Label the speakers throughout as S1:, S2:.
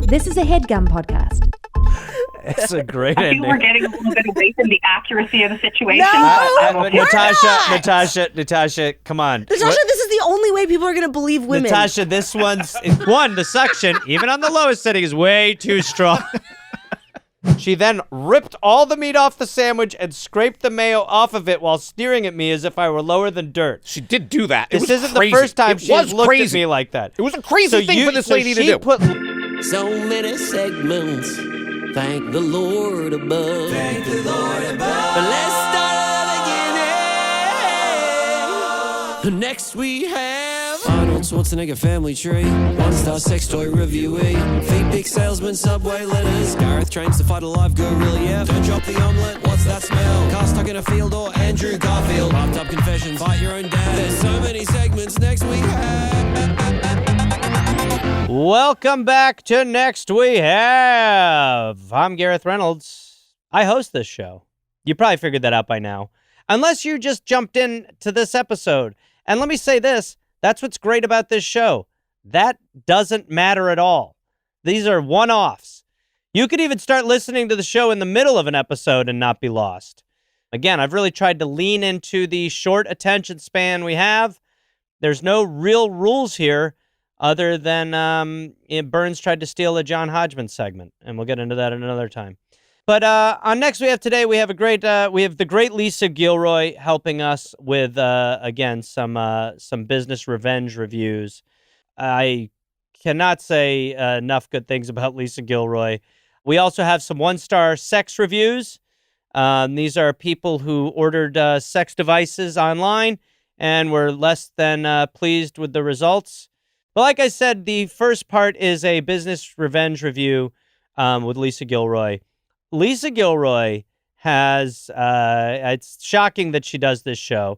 S1: This is a Headgum podcast.
S2: It's a great
S3: I
S2: ending.
S3: think we're getting a little bit away from the accuracy of the situation.
S1: No,
S3: but I'm okay.
S2: Natasha, come on.
S4: Natasha, this is the only way people are going to believe women.
S2: Natasha, this one's, the suction, even on the lowest setting, is way too strong. She then ripped all the meat off the sandwich and scraped the mayo off of it while staring at me as if I were lower than dirt.
S5: She did do that.
S2: This isn't the first time she's looked at me like that.
S5: It was a crazy thing for this lady to do.
S6: So many segments. Thank the Lord above. Thank the Lord above. But let's start at the beginning. Next we have Arnold Schwarzenegger family tree. One-star sex toy reviewee. Feet big salesman, Subway letters. Gareth trains to fight a live gorilla. Yeah. Don't drop the omelet. What's that smell? Car stuck in a field or Andrew Garfield. Bathtub confessions. Fight your own dad. There's so many segments. Next we have.
S2: Welcome back to Next We Have. I'm Gareth Reynolds. I host this show. You probably figured that out by now. Unless you just jumped in to this episode. And let me say this, that's what's great about this show. That doesn't matter at all. These are one-offs. You could even start listening to the show in the middle of an episode and not be lost. Again, I've really tried to lean into the short attention span we have. There's no real rules here other than Byrnes tried to steal a John Hodgman segment, and we'll get into that another time. But on Next We Have today, we have the great Lisa Gilroy helping us with again some business revenge reviews. I cannot say enough good things about Lisa Gilroy. We also have some one-star sex reviews. These are people who ordered sex devices online and were less than pleased with the results. But like I said, the first part is a business revenge review with Lisa Gilroy. Lisa Gilroy has, it's shocking that she does this show.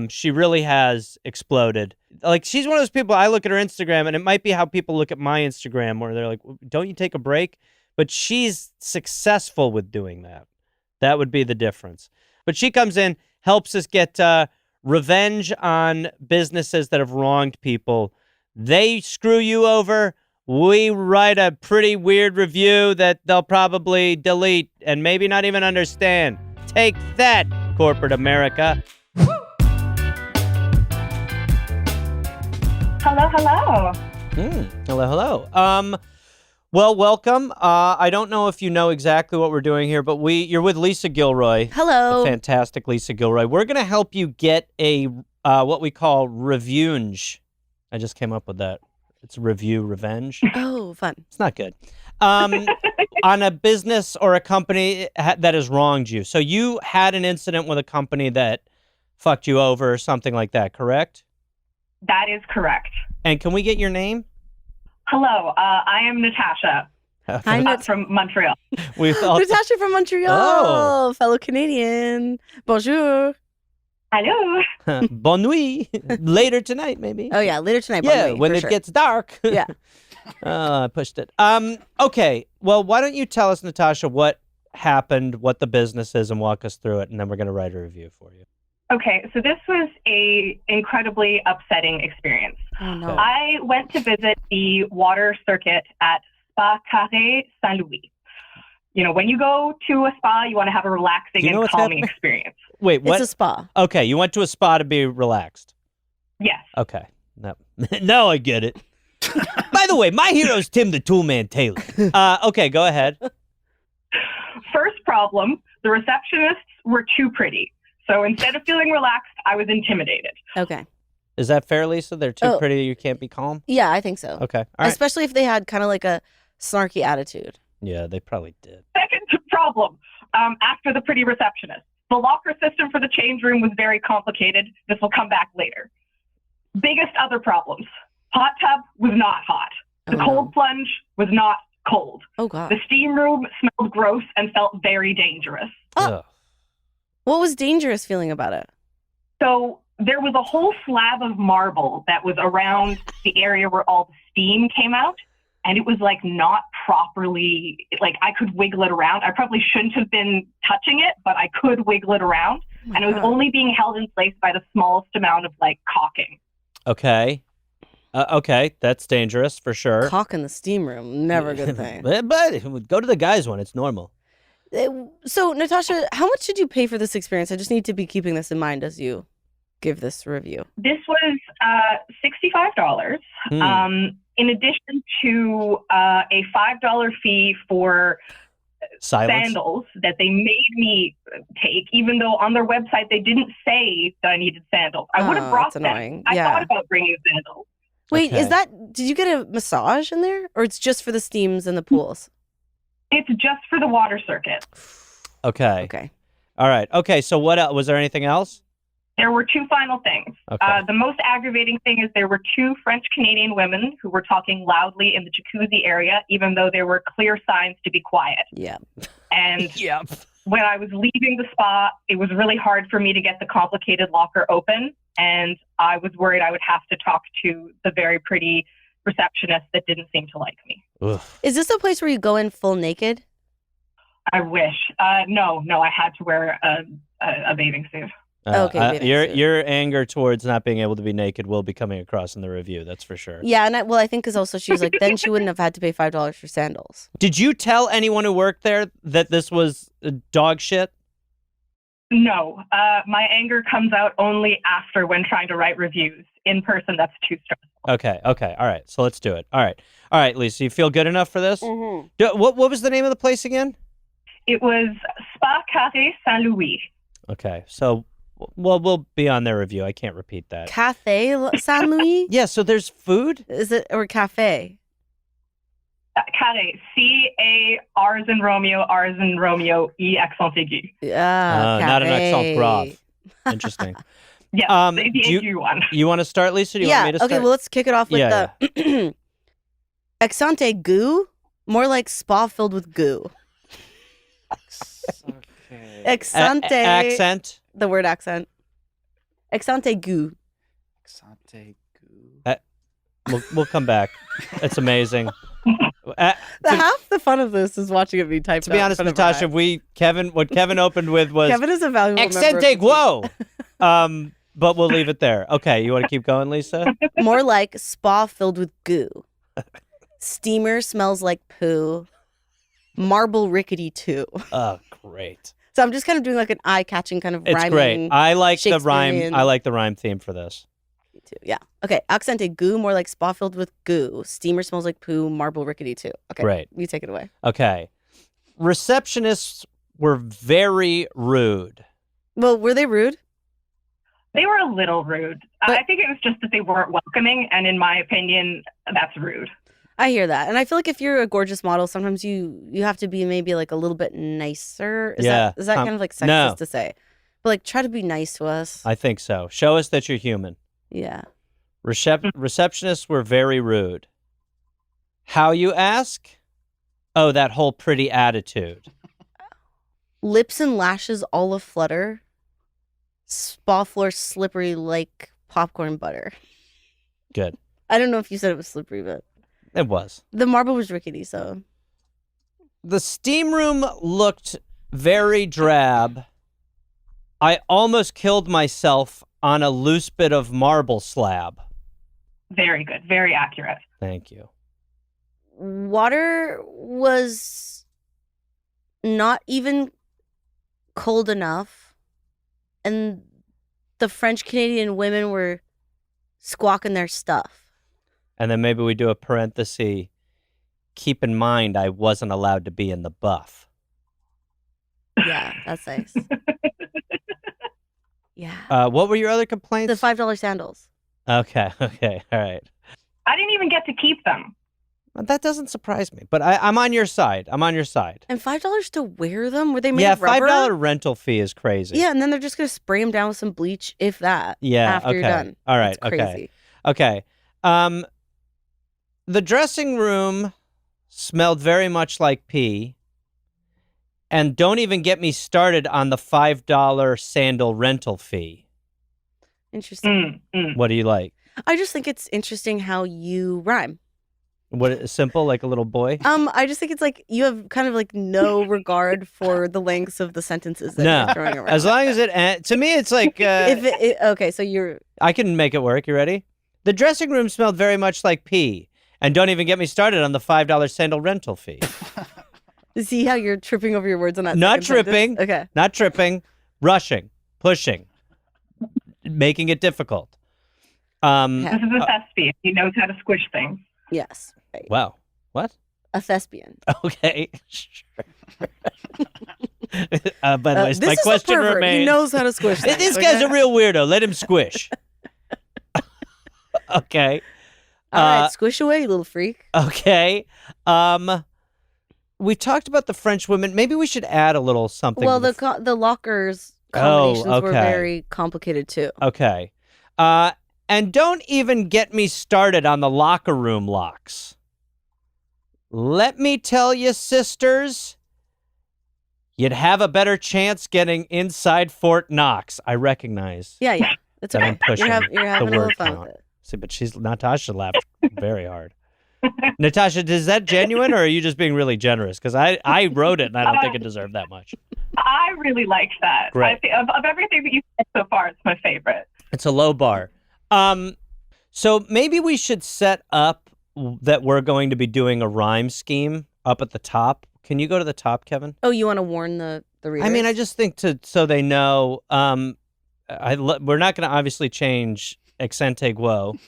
S2: She really has exploded. Like, she's one of those people, I look at her Instagram, and it might be how people look at my Instagram, where they're like, don't you take a break? But she's successful with doing that. That would be the difference. But she comes in, helps us get revenge on businesses that have wronged people. They screw you over. We write a pretty weird review that they'll probably delete and maybe not even understand. Take that, corporate America.
S3: Hello, hello.
S2: Hello. Well, welcome. I don't know if you know exactly what we're doing here, but you're with Lisa Gilroy.
S4: Hello.
S2: The fantastic Lisa Gilroy. We're going to help you get a what we call revenge. I just came up with that. It's review revenge.
S4: Oh, fun.
S2: It's not good. On a business or a company that has wronged you. So you had an incident with a company that fucked you over or something like that, correct?
S3: That is correct.
S2: And can we get your name?
S3: Hello, I am Natasha.
S4: Hi,
S3: From Montreal.
S4: Natasha from Montreal, fellow Canadian. Bonjour.
S3: Hello.
S2: Bonne nuit. Later tonight, maybe.
S4: Oh, yeah, later tonight.
S2: Yeah,
S4: bonne nuit,
S2: when
S4: for
S2: it
S4: sure.
S2: gets dark.
S4: Yeah.
S2: I pushed it. Okay. Well, why don't you tell us, Natasha, what happened, what the business is, and walk us through it, and then we're going to write a review for you.
S3: Okay, so this was a incredibly upsetting experience.
S4: Oh, no.
S3: I went to visit the water circuit at Spa Carré Saint-Louis. You know, when you go to a spa, you want to have a relaxing and calming experience.
S2: Wait, what?
S4: It's a spa.
S2: Okay, you went to a spa to be relaxed.
S3: Yes.
S2: Okay. No. Now I get it. By the way, my hero's Tim the Toolman Taylor. Okay, go ahead.
S3: First problem, the receptionists were too pretty. So instead of feeling relaxed, I was intimidated.
S4: Okay.
S2: Is that fair, Lisa? They're too pretty, you can't be calm?
S4: Yeah, I think so.
S2: Okay. All right.
S4: Especially if they had kind of like a snarky attitude.
S2: Yeah, they probably did.
S3: Second problem, after the pretty receptionist. The locker system for the change room was very complicated. This will come back later. Biggest other problems. Hot tub was not hot. The cold plunge was not cold.
S4: Oh, God.
S3: The steam room smelled gross and felt very dangerous.
S4: Oh. What was dangerous feeling about it?
S3: So there was a whole slab of marble that was around the area where all the steam came out. And it was like not properly, like I could wiggle it around. I probably shouldn't have been touching it, but I could wiggle it around. And it was only being held in place by the smallest amount of like caulking.
S2: Okay. Okay, that's dangerous for sure.
S4: Cock in the steam room, never a good thing.
S2: But go to the guys one. It's normal.
S4: So, Natasha, how much did you pay for this experience? I just need to be keeping this in mind as you give this review.
S3: This was $65. In addition to a $5 fee for sandals that they made me take, even though on their website they didn't say that I needed sandals. I would have brought them.
S4: Annoying.
S3: I thought about bringing sandals.
S4: Wait,
S2: Okay.
S4: Did you get a massage in there? Or it's just for the steams and the pools?
S3: It's just for the water circuit.
S2: Okay.
S4: Okay.
S2: All right. Okay, so what else? Was there anything else?
S3: There were two final things.
S2: Okay.
S3: The most aggravating thing is there were two French-Canadian women who were talking loudly in the jacuzzi area, even though there were clear signs to be quiet.
S4: Yeah.
S3: And
S2: Yep.
S3: when I was leaving the spa, it was really hard for me to get the complicated locker open. And I was worried I would have to talk to the very pretty receptionist that didn't seem to like me.
S2: Oof.
S4: Is this a place where you go in full naked?
S3: I wish. No, I had to wear a bathing suit.
S4: Okay, bathing suit.
S2: Your anger towards not being able to be naked will be coming across in the review. That's for sure.
S4: Yeah, and I think because also she was like, then she wouldn't have had to pay $5 for sandals.
S2: Did you tell anyone who worked there that this was dog shit?
S3: No, my anger comes out only after when trying to write reviews. In person, that's too stressful.
S2: Okay. All right. So let's do it. All right, Lisa, you feel good enough for this?
S4: Mm-hmm.
S2: What was the name of the place again?
S3: It was Spa Carré Saint-Louis.
S2: Okay. So, well, we'll be on their review. I can't repeat that.
S4: Café Saint Louis?
S2: Yeah, so there's food?
S4: Is it, or cafe?
S3: Carré, C-A, R's in Romeo, E accent aigu.
S2: Not an accent grave. Interesting.
S3: Yeah, the aigu one.
S2: You want to start, Lisa? Do you want me to start?
S4: Okay, well, let's kick it off with the accent aigu, more like spa filled with goo.
S5: Okay.
S4: Accent.
S2: Accent?
S4: The word accent. Accent aigu.
S5: Exante goo.
S2: We'll come back. It's amazing.
S4: Half the fun of this is watching it be typed
S2: To be
S4: out
S2: honest,
S4: in front of our
S2: Natasha,
S4: eyes.
S2: what Kevin opened with was
S4: Kevin is a valuable member of
S2: accent
S4: the team.
S2: guo. But we'll leave it there. Okay, you want to keep going, Lisa?
S4: More like spa filled with goo. Steamer smells like poo. Marble rickety too.
S2: Oh, great.
S4: So I'm just kind of doing like an eye-catching kind of
S2: It's
S4: rhyming.
S2: great. I like the rhyme.
S4: Shakespearean.
S2: I like the rhyme theme for this.
S4: Me too. Yeah. Okay. Accented goo, more like spa filled with goo. Steamer smells like poo. Marble rickety too. Okay.
S2: Great.
S4: You take it away.
S2: Okay. Receptionists were very rude.
S4: Well, were they rude?
S3: They were a little rude. I think it was just that they weren't welcoming, and in my opinion, that's rude.
S4: I hear that. And I feel like if you're a gorgeous model, sometimes you have to be maybe like a little bit nicer. Is that kind of like sexist
S2: no.
S4: to say? But like try to be nice to us.
S2: I think so. Show us that you're human.
S4: Yeah.
S2: Receptionists were very rude. How, you ask? Oh, that whole pretty attitude.
S4: Lips and lashes all aflutter. Spa floor slippery like popcorn butter.
S2: Good.
S4: I don't know if you said it was slippery, but
S2: It was.
S4: the marble was rickety, so.
S2: The steam room looked very drab. I almost killed myself on a loose bit of marble slab.
S3: Very good. Very accurate.
S2: Thank you.
S4: Water was not even cold enough. And the French Canadian women were squawking their stuff.
S2: And then maybe we do a parenthesis. Keep in mind, I wasn't allowed to be in the buff.
S4: Yeah, that's nice. Yeah.
S2: What were your other complaints?
S4: The $5 sandals.
S2: Okay, all right.
S3: I didn't even get to keep them.
S2: Well, that doesn't surprise me, but I'm on your side. I'm on your side.
S4: And $5 to wear them? Were they made
S2: Yeah,
S4: of rubber?
S2: $5 rental fee is crazy.
S4: Yeah, and then they're just going to spray them down with some bleach, if that.
S2: Yeah,
S4: after
S2: okay.
S4: you're done.
S2: All right,
S4: That's crazy.
S2: Okay. The dressing room smelled very much like pee. And don't even get me started on the $5 sandal rental fee.
S4: Interesting.
S2: What do you like?
S4: I just think it's interesting how you rhyme.
S2: What, simple, like a little boy?
S4: I just think it's like you have kind of like no regard for the lengths of the sentences that you're throwing around.
S2: As long as it, to me, it's like,
S4: okay, so you're,
S2: I can make it work. You ready? The dressing room smelled very much like pee. And don't even get me started on the $5 sandal rental fee.
S4: See how you're tripping over your words on that?
S2: Not
S4: second
S2: tripping.
S4: sentence? Okay.
S2: Not tripping. Rushing. Pushing. Making it difficult.
S3: This is a thespian. He knows how to squish things.
S4: Yes. Right.
S2: Wow. What?
S4: A thespian.
S2: Okay. Sure. By the way,
S4: This
S2: my
S4: is
S2: question
S4: a pervert.
S2: remains.
S4: He knows how to squish things.
S2: This guy's a real weirdo. Let him squish. Okay.
S4: All right, squish away, you little freak.
S2: Okay. We talked about the French women. Maybe we should add a little something.
S4: Well, the lockers combinations were
S2: okay.
S4: very complicated too.
S2: Okay. And don't even get me started on the locker room locks. Let me tell you, sisters, you'd have a better chance getting inside Fort Knox. I recognize.
S4: Yeah. It's
S2: that
S4: okay.
S2: I'm pushing
S4: You're having a
S2: the
S4: little
S2: word
S4: fun
S2: count.
S4: with it.
S2: See, but Natasha laughed very hard. Natasha, is that genuine or are you just being really generous? Because I wrote it and I don't think it deserved that much.
S3: I really liked that.
S2: Great.
S3: Of everything that you've said so far, it's my favorite.
S2: It's a low bar. So maybe we should set up that we're going to be doing a rhyme scheme up at the top. Can you go to the top, Kevin?
S4: Oh, you want to warn the readers?
S2: I mean, I just think so they know. We're not going to obviously change Accente Guo.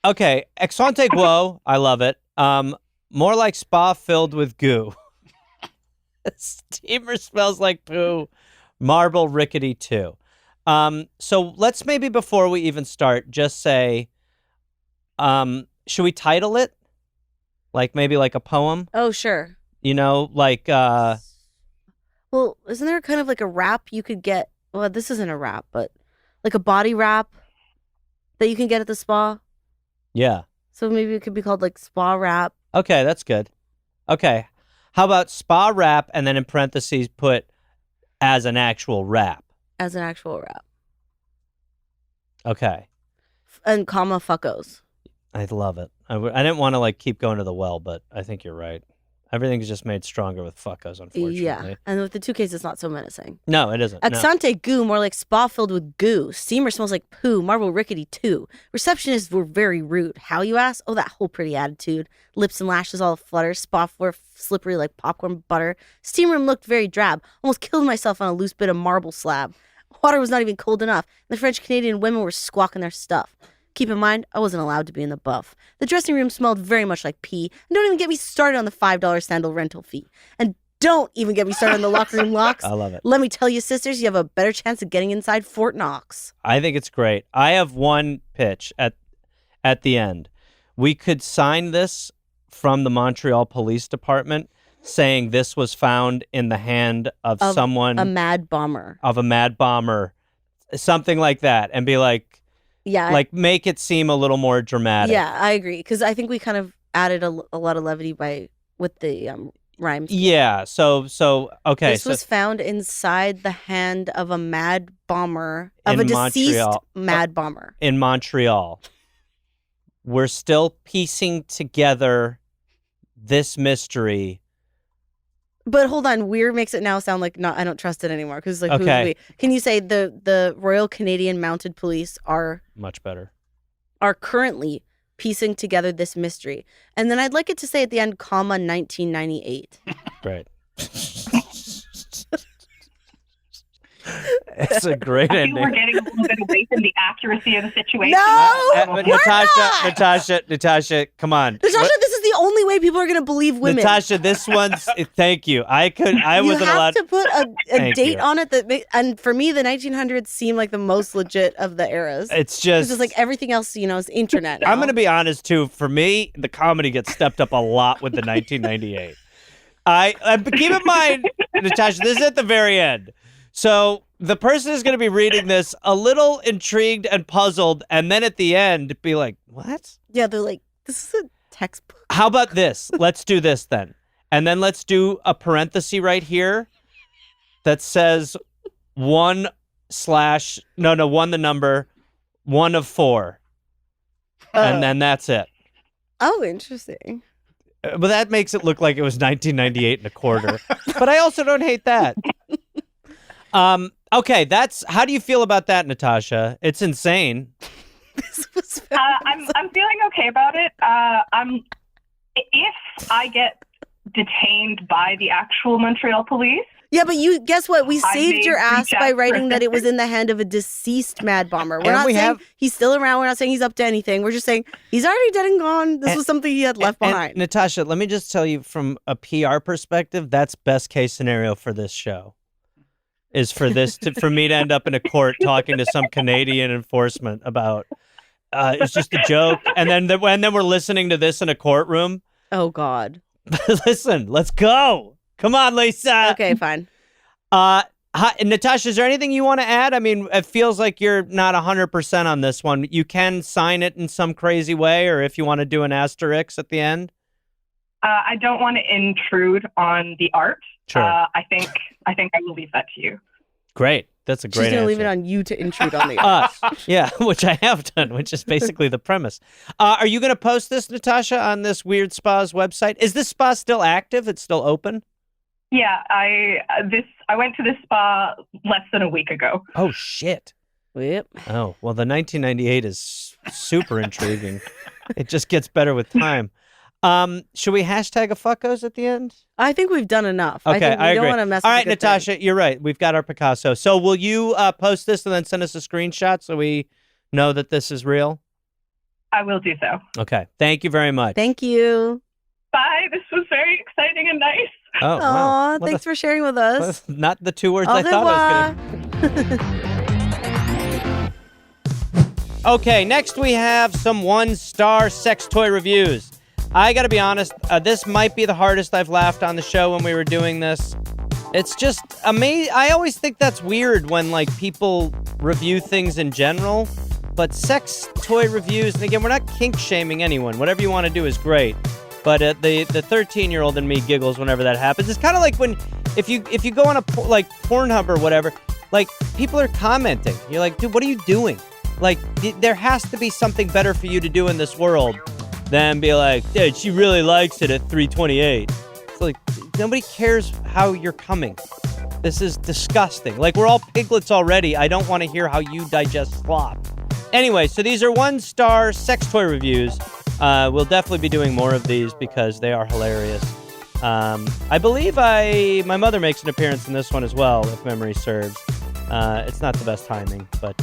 S2: Okay, Accente Guo, I love it. More like spa filled with goo. Steamer smells like poo. Marble rickety too. So let's maybe before we even start, just say, should we title it? Like maybe like a poem?
S4: Oh, sure.
S2: You know, like
S4: Well, isn't there kind of like a wrap you could get? Well, this isn't a wrap, but like a body wrap that you can get at the spa.
S2: yeah.
S4: So maybe it could be called like spa wrap.
S2: Okay, that's good. Okay. How about spa wrap and then in parentheses put as an actual wrap?
S4: As an actual wrap.
S2: Okay.
S4: And comma fuckos.
S2: I love it. I didn't want to like keep going to the well, but I think you're right. Everything's just made stronger with fuckos, unfortunately.
S4: Yeah. And with the two Ks, it's not so menacing.
S2: No, it isn't. No.
S4: Accente goo, more like spa filled with goo. Steamer smells like poo. Marble rickety too. Receptionists were very rude. How, you ask? Oh, that whole pretty attitude. Lips and lashes all aflutter. Spa floor slippery like popcorn butter. Steam room looked very drab. Almost killed myself on a loose bit of marble slab. Water was not even cold enough. The French Canadian women were squawking their stuff. Keep in mind, I wasn't allowed to be in the buff. The dressing room smelled very much like pee. And don't even get me started on the $5 sandal rental fee. And don't even get me started on the locker room locks.
S2: I love it.
S4: Let me tell you, sisters, you have a better chance of getting inside Fort Knox.
S2: I think it's great. I have one pitch at the end. We could sign this from the Montreal Police Department saying this was found in the hand of someone.
S4: A mad bomber.
S2: Of a mad bomber. Something like that. And be like,
S4: yeah,
S2: like make it seem a little more dramatic.
S4: Yeah, I agree. Because I think we kind of added a lot of levity with the rhymes.
S2: Yeah. So okay.
S4: This was found inside the hand of a mad bomber, of a deceased
S2: Montreal.
S4: mad bomber.
S2: In Montreal. We're still piecing together this mystery.
S4: But hold on, weird makes it now sound like I don't trust it anymore. Because like,
S2: Okay.
S4: who's we? Can you say the Royal Canadian Mounted Police are
S2: Much better.
S4: currently piecing together this mystery? And then I'd like it to say at the end, comma 1998.
S2: Great. It's a great
S3: I feel
S2: ending.
S3: we're getting a little bit away from the accuracy of the situation.
S4: No!
S2: But
S4: We're
S2: Natasha, come on.
S4: Natasha, this is the only way people are going to believe women.
S2: Natasha, this one's. Thank you. I
S4: you
S2: wasn't
S4: have
S2: allowed
S4: to put a
S2: Thank
S4: date
S2: you.
S4: on it and for me, the 1900s seem like the most legit of the eras.
S2: It's
S4: It's
S2: just
S4: like everything else, is internet.
S2: I'm
S4: now.
S2: going to be honest too. For me, the comedy gets stepped up a lot with the 1998. But keep in mind, Natasha, this is at the very end. So the person is going to be reading this a little intrigued and puzzled, and then at the end be like, "What?"
S4: Yeah, they're like, this is a textbook.
S2: How about this? Let's do this then. And then let's do a parenthesis right here that says 1 the number 1 of 4. And then that's it.
S4: Oh, interesting.
S2: But that makes it look like it was 1998 and a quarter. But I also don't hate that. Okay, how do you feel about that, Natasha? It's insane.
S4: This was
S3: I'm feeling okay about it. If I get detained by the actual Montreal police.
S4: Yeah, but you guess what? We
S3: I
S4: saved
S3: may
S4: your ass
S3: reach
S4: by
S3: out
S4: writing
S3: for-
S4: that it was in the hand of a deceased mad bomber. We're
S2: And
S4: not
S2: we
S4: saying
S2: have-
S4: he's still around. We're not saying he's up to anything. We're just saying he's already dead and gone. This was something he had left
S2: And
S4: behind.
S2: Natasha, let me just tell you from a PR perspective, that's best case scenario for this show. Is for for me to end up in a court talking to some Canadian enforcement about it's just a joke, and then we're listening to this in a courtroom.
S4: Oh God.
S2: Listen, let's go. Come on, Lisa.
S4: Okay, fine.
S2: Natasha, is there anything you want to add? I mean, it feels like you're not 100% on this one. You can sign it in some crazy way, or if you want to do an asterisk at the end.
S3: I don't want to intrude on the art.
S2: Sure.
S3: I think I will leave that to you.
S2: Great. That's a great
S4: She's gonna
S2: answer.
S4: leave it on you to intrude on the art.
S2: Yeah, which I have done, which is basically the premise. Are you going to post this, Natasha, on this Weird Spa's website? Is this spa still active? It's still open?
S3: Yeah, I went to this spa less than a week ago.
S2: Oh, shit.
S4: Yep.
S2: Oh, well, the 1998 is super intriguing. It just gets better with time. Should we hashtag a fuckos at the end?
S4: I think we've done enough.
S2: Okay,
S4: I think we
S2: I
S4: don't
S2: agree.
S4: want to mess
S2: All
S4: with
S2: right,
S4: the good thing.
S2: Natasha, you're right. We've got our Picasso. So will you post this and then send us a screenshot so we know that this is real?
S3: I will do so.
S2: Okay. Thank you very much.
S4: Thank you.
S3: Bye. This was very exciting and nice.
S2: Oh, wow.
S4: Aw,
S2: Well,
S4: thanks for sharing with us.
S2: that's not the two words
S4: Au
S2: I thought I was going
S4: revoir.
S2: to. Okay, next we have some one-star sex toy reviews. I got to be honest, this might be the hardest I've laughed on the show when we were doing this. It's just amazing. I always think that's weird when like people review things in general, but sex toy reviews, and again, we're not kink shaming anyone. Whatever you want to do is great. But the 13-year-old in me giggles whenever that happens. It's kind of like when if you go on a like Pornhub or whatever, like people are commenting. You're like, dude, what are you doing? Like there has to be something better for you to do in this world than be like, dude, she really likes it at 328. It's like nobody cares how you're coming. This is disgusting. Like we're all piglets already. I don't want to hear how you digest slop. Anyway, so these are one-star sex toy reviews. We'll definitely be doing more of these because they are hilarious. I believe my mother makes an appearance in this one as well, if memory serves. It's not the best timing, but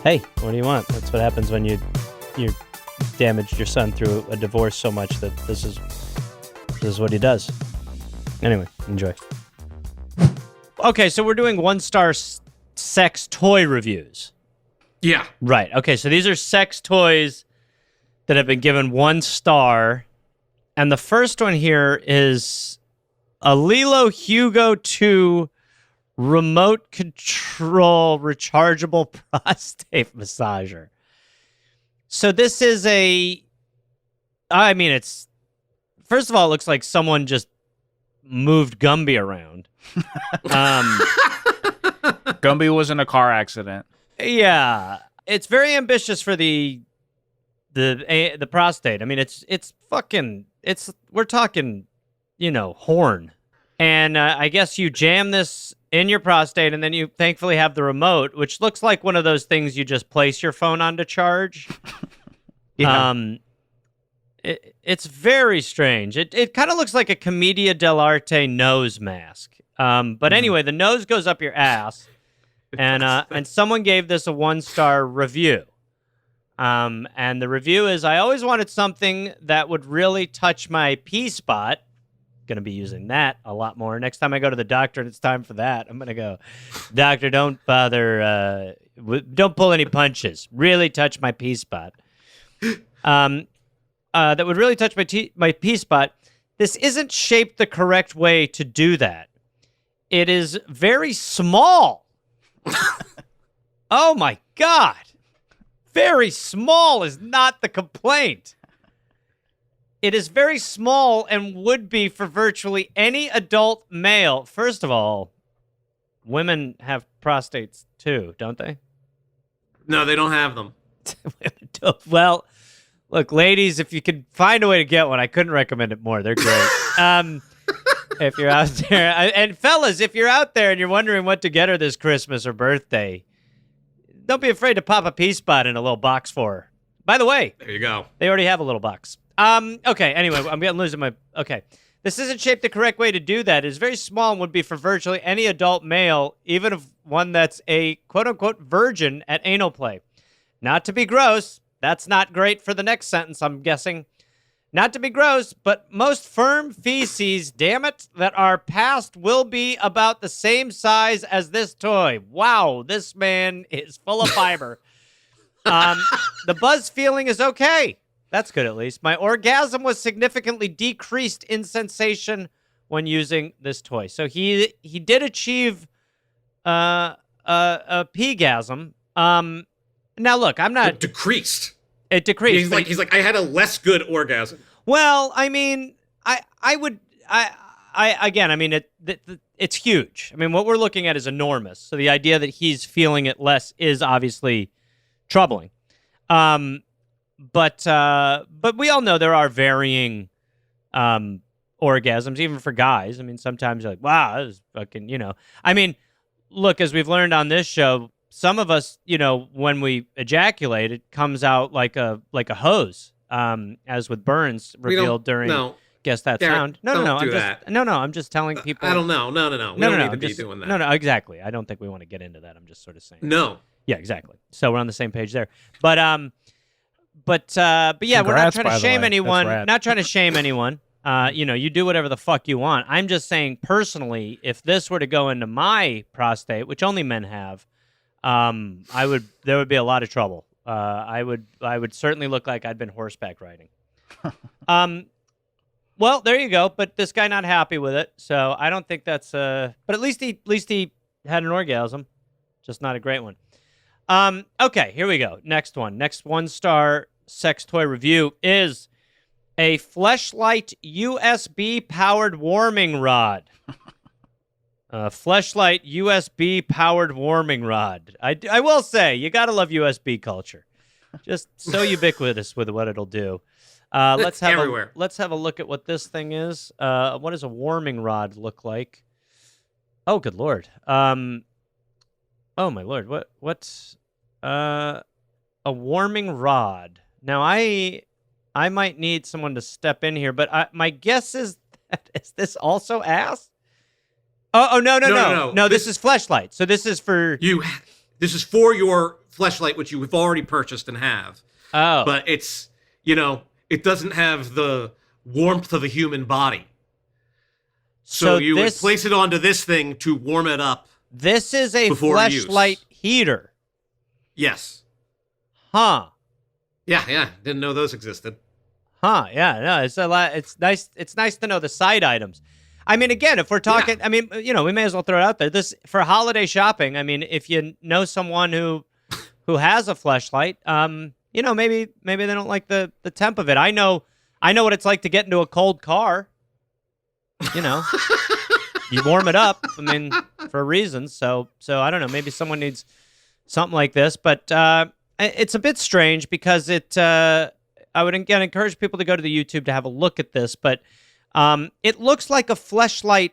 S2: hey, what do you want? That's what happens when you damaged your son through a divorce so much that this is what he does. Anyway, enjoy. Okay, so we're doing one-star sex toy reviews.
S7: Yeah.
S2: Right. Okay, so these are sex toys that have been given 1 star. And the first one here is a Lilo Hugo 2 remote control rechargeable prostate massager. So this is it's, first of all, it looks like someone just moved Gumby around.
S5: Gumby was in a car accident.
S2: Yeah. It's very ambitious for the prostate. I mean, we're talking, horn. And I guess you jam this in your prostate, and then you thankfully have the remote, which looks like one of those things you just place your phone on to charge.
S5: Yeah.
S2: It's very strange. It kind of looks like a Commedia dell'arte nose mask. But anyway, the nose goes up your ass, and someone gave this a 1-star review. And the review is, I always wanted something that would really touch my P-spot. Going to be using that a lot more. Next time I go to the doctor and it's time for that, I'm going to go, doctor, don't bother, don't pull any punches. Really touch my P-spot. That would really touch my P-spot. This isn't shaped the correct way to do that. It is very small. Oh my God. Very small is not the complaint. It is very small and would be for virtually any adult male. First of all, women have prostates too, don't they?
S7: No, they don't have them.
S2: Well, look, ladies, if you could find a way to get one, I couldn't recommend it more. They're great. If you're out there, and fellas, if you're out there and you're wondering what to get her this Christmas or birthday, don't be afraid to pop a pea spot in a little box for her. By the way,
S7: There you go.
S2: they already have a little box. Okay, anyway, I'm losing my... Okay. This isn't shaped the correct way to do that. It's very small and would be for virtually any adult male, even if one that's a quote-unquote virgin at anal play. Not to be gross. That's not great for the next sentence, I'm guessing. Not to be gross, but most firm feces, damn it, that are passed will be about the same size as this toy. Wow, this man is full of fiber. The buzz feeling is okay. That's good, at least. My orgasm was significantly decreased in sensation when using this toy. So he did achieve a peegasm. Now, look, I'm not...
S7: It decreased.
S2: It decreased.
S7: He's like, I had a less good orgasm.
S2: Well, I mean, it's huge. I mean, what we're looking at is enormous. So the idea that he's feeling it less is obviously troubling. But we all know there are varying orgasms, even for guys. I mean, sometimes you're like, wow, that was fucking, I mean, look, as we've learned on this show, some of us, when we ejaculate, it comes out like a hose, as with Byrnes revealed during Guess That
S7: Gareth,
S2: Sound. I'm just telling people.
S7: I don't know. No. We don't need to be doing that.
S2: No, exactly. I don't think we want to get into that. I'm just sort of saying.
S7: No.
S2: Yeah, exactly. So we're on the same page there. But yeah,
S5: Congrats,
S2: we're not trying
S5: by
S2: to
S5: the
S2: shame
S5: way.
S2: anyone.
S5: That's rad.
S2: Not trying to shame anyone. You do whatever the fuck you want. I'm just saying personally, if this were to go into my prostate, which only men have, there would be a lot of trouble. I would certainly look like I'd been horseback riding. Well, there you go. But this guy not happy with it, so I don't think that's. But at least he had an orgasm, just not a great one. Okay, here we go. Next 1-star sex toy review is a Fleshlight USB powered warming rod. Fleshlight USB powered warming rod. I will say, you gotta love USB culture. Just so ubiquitous with what it'll do. Let's have
S7: everywhere.
S2: Let's have a look at what this thing is. What does a warming rod look like? Oh, good lord. Oh my lord. What's a warming rod? Now I might need someone to step in here, but my guess is that is this also ass? Oh no. This is Fleshlight. So this is for
S7: you. This is for your Fleshlight, which you have already purchased and have.
S2: Oh,
S7: But it's it doesn't have the warmth of a human body. So you would place it onto this thing to warm it up.
S2: This is a Fleshlight heater.
S7: Yes.
S2: Huh.
S7: Yeah. Didn't know those existed.
S2: Huh. Yeah. No. It's a lot. It's nice. It's nice to know the side items. I mean, again, if we're talking, I mean, we may as well throw it out there. This for holiday shopping. I mean, if you know someone who has a Fleshlight, maybe they don't like the temp of it. I know what it's like to get into a cold car. You warm it up. I mean, for a reason. So I don't know. Maybe someone needs something like this, but it's a bit strange because I would again encourage people to go to the YouTube to have a look at this, but it looks like a Fleshlight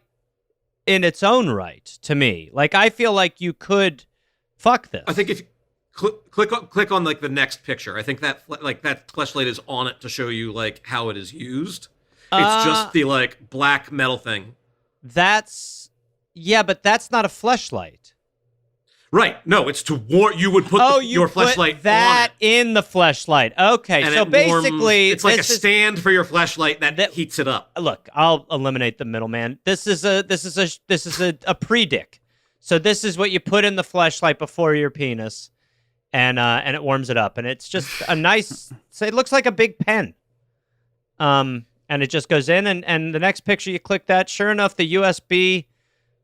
S2: in its own right to me. Like I feel like you could fuck this.
S7: I think if you click on like the next picture, I think that Fleshlight is on it to show you like how it is used. It's just the like black metal thing.
S2: But that's not a Fleshlight.
S7: Right. No, it's to warm. You would put your Fleshlight
S2: that
S7: on it.
S2: in the Fleshlight. Okay,
S7: And
S2: so
S7: it
S2: basically,
S7: it's like a stand for your Fleshlight that heats it up.
S2: Look, I'll eliminate the middleman. This is a pre-dick. So this is what you put in the Fleshlight before your penis, and it warms it up, and it's just a nice. So it looks like a big pen. And it just goes in, and the next picture you click that. Sure enough, the USB.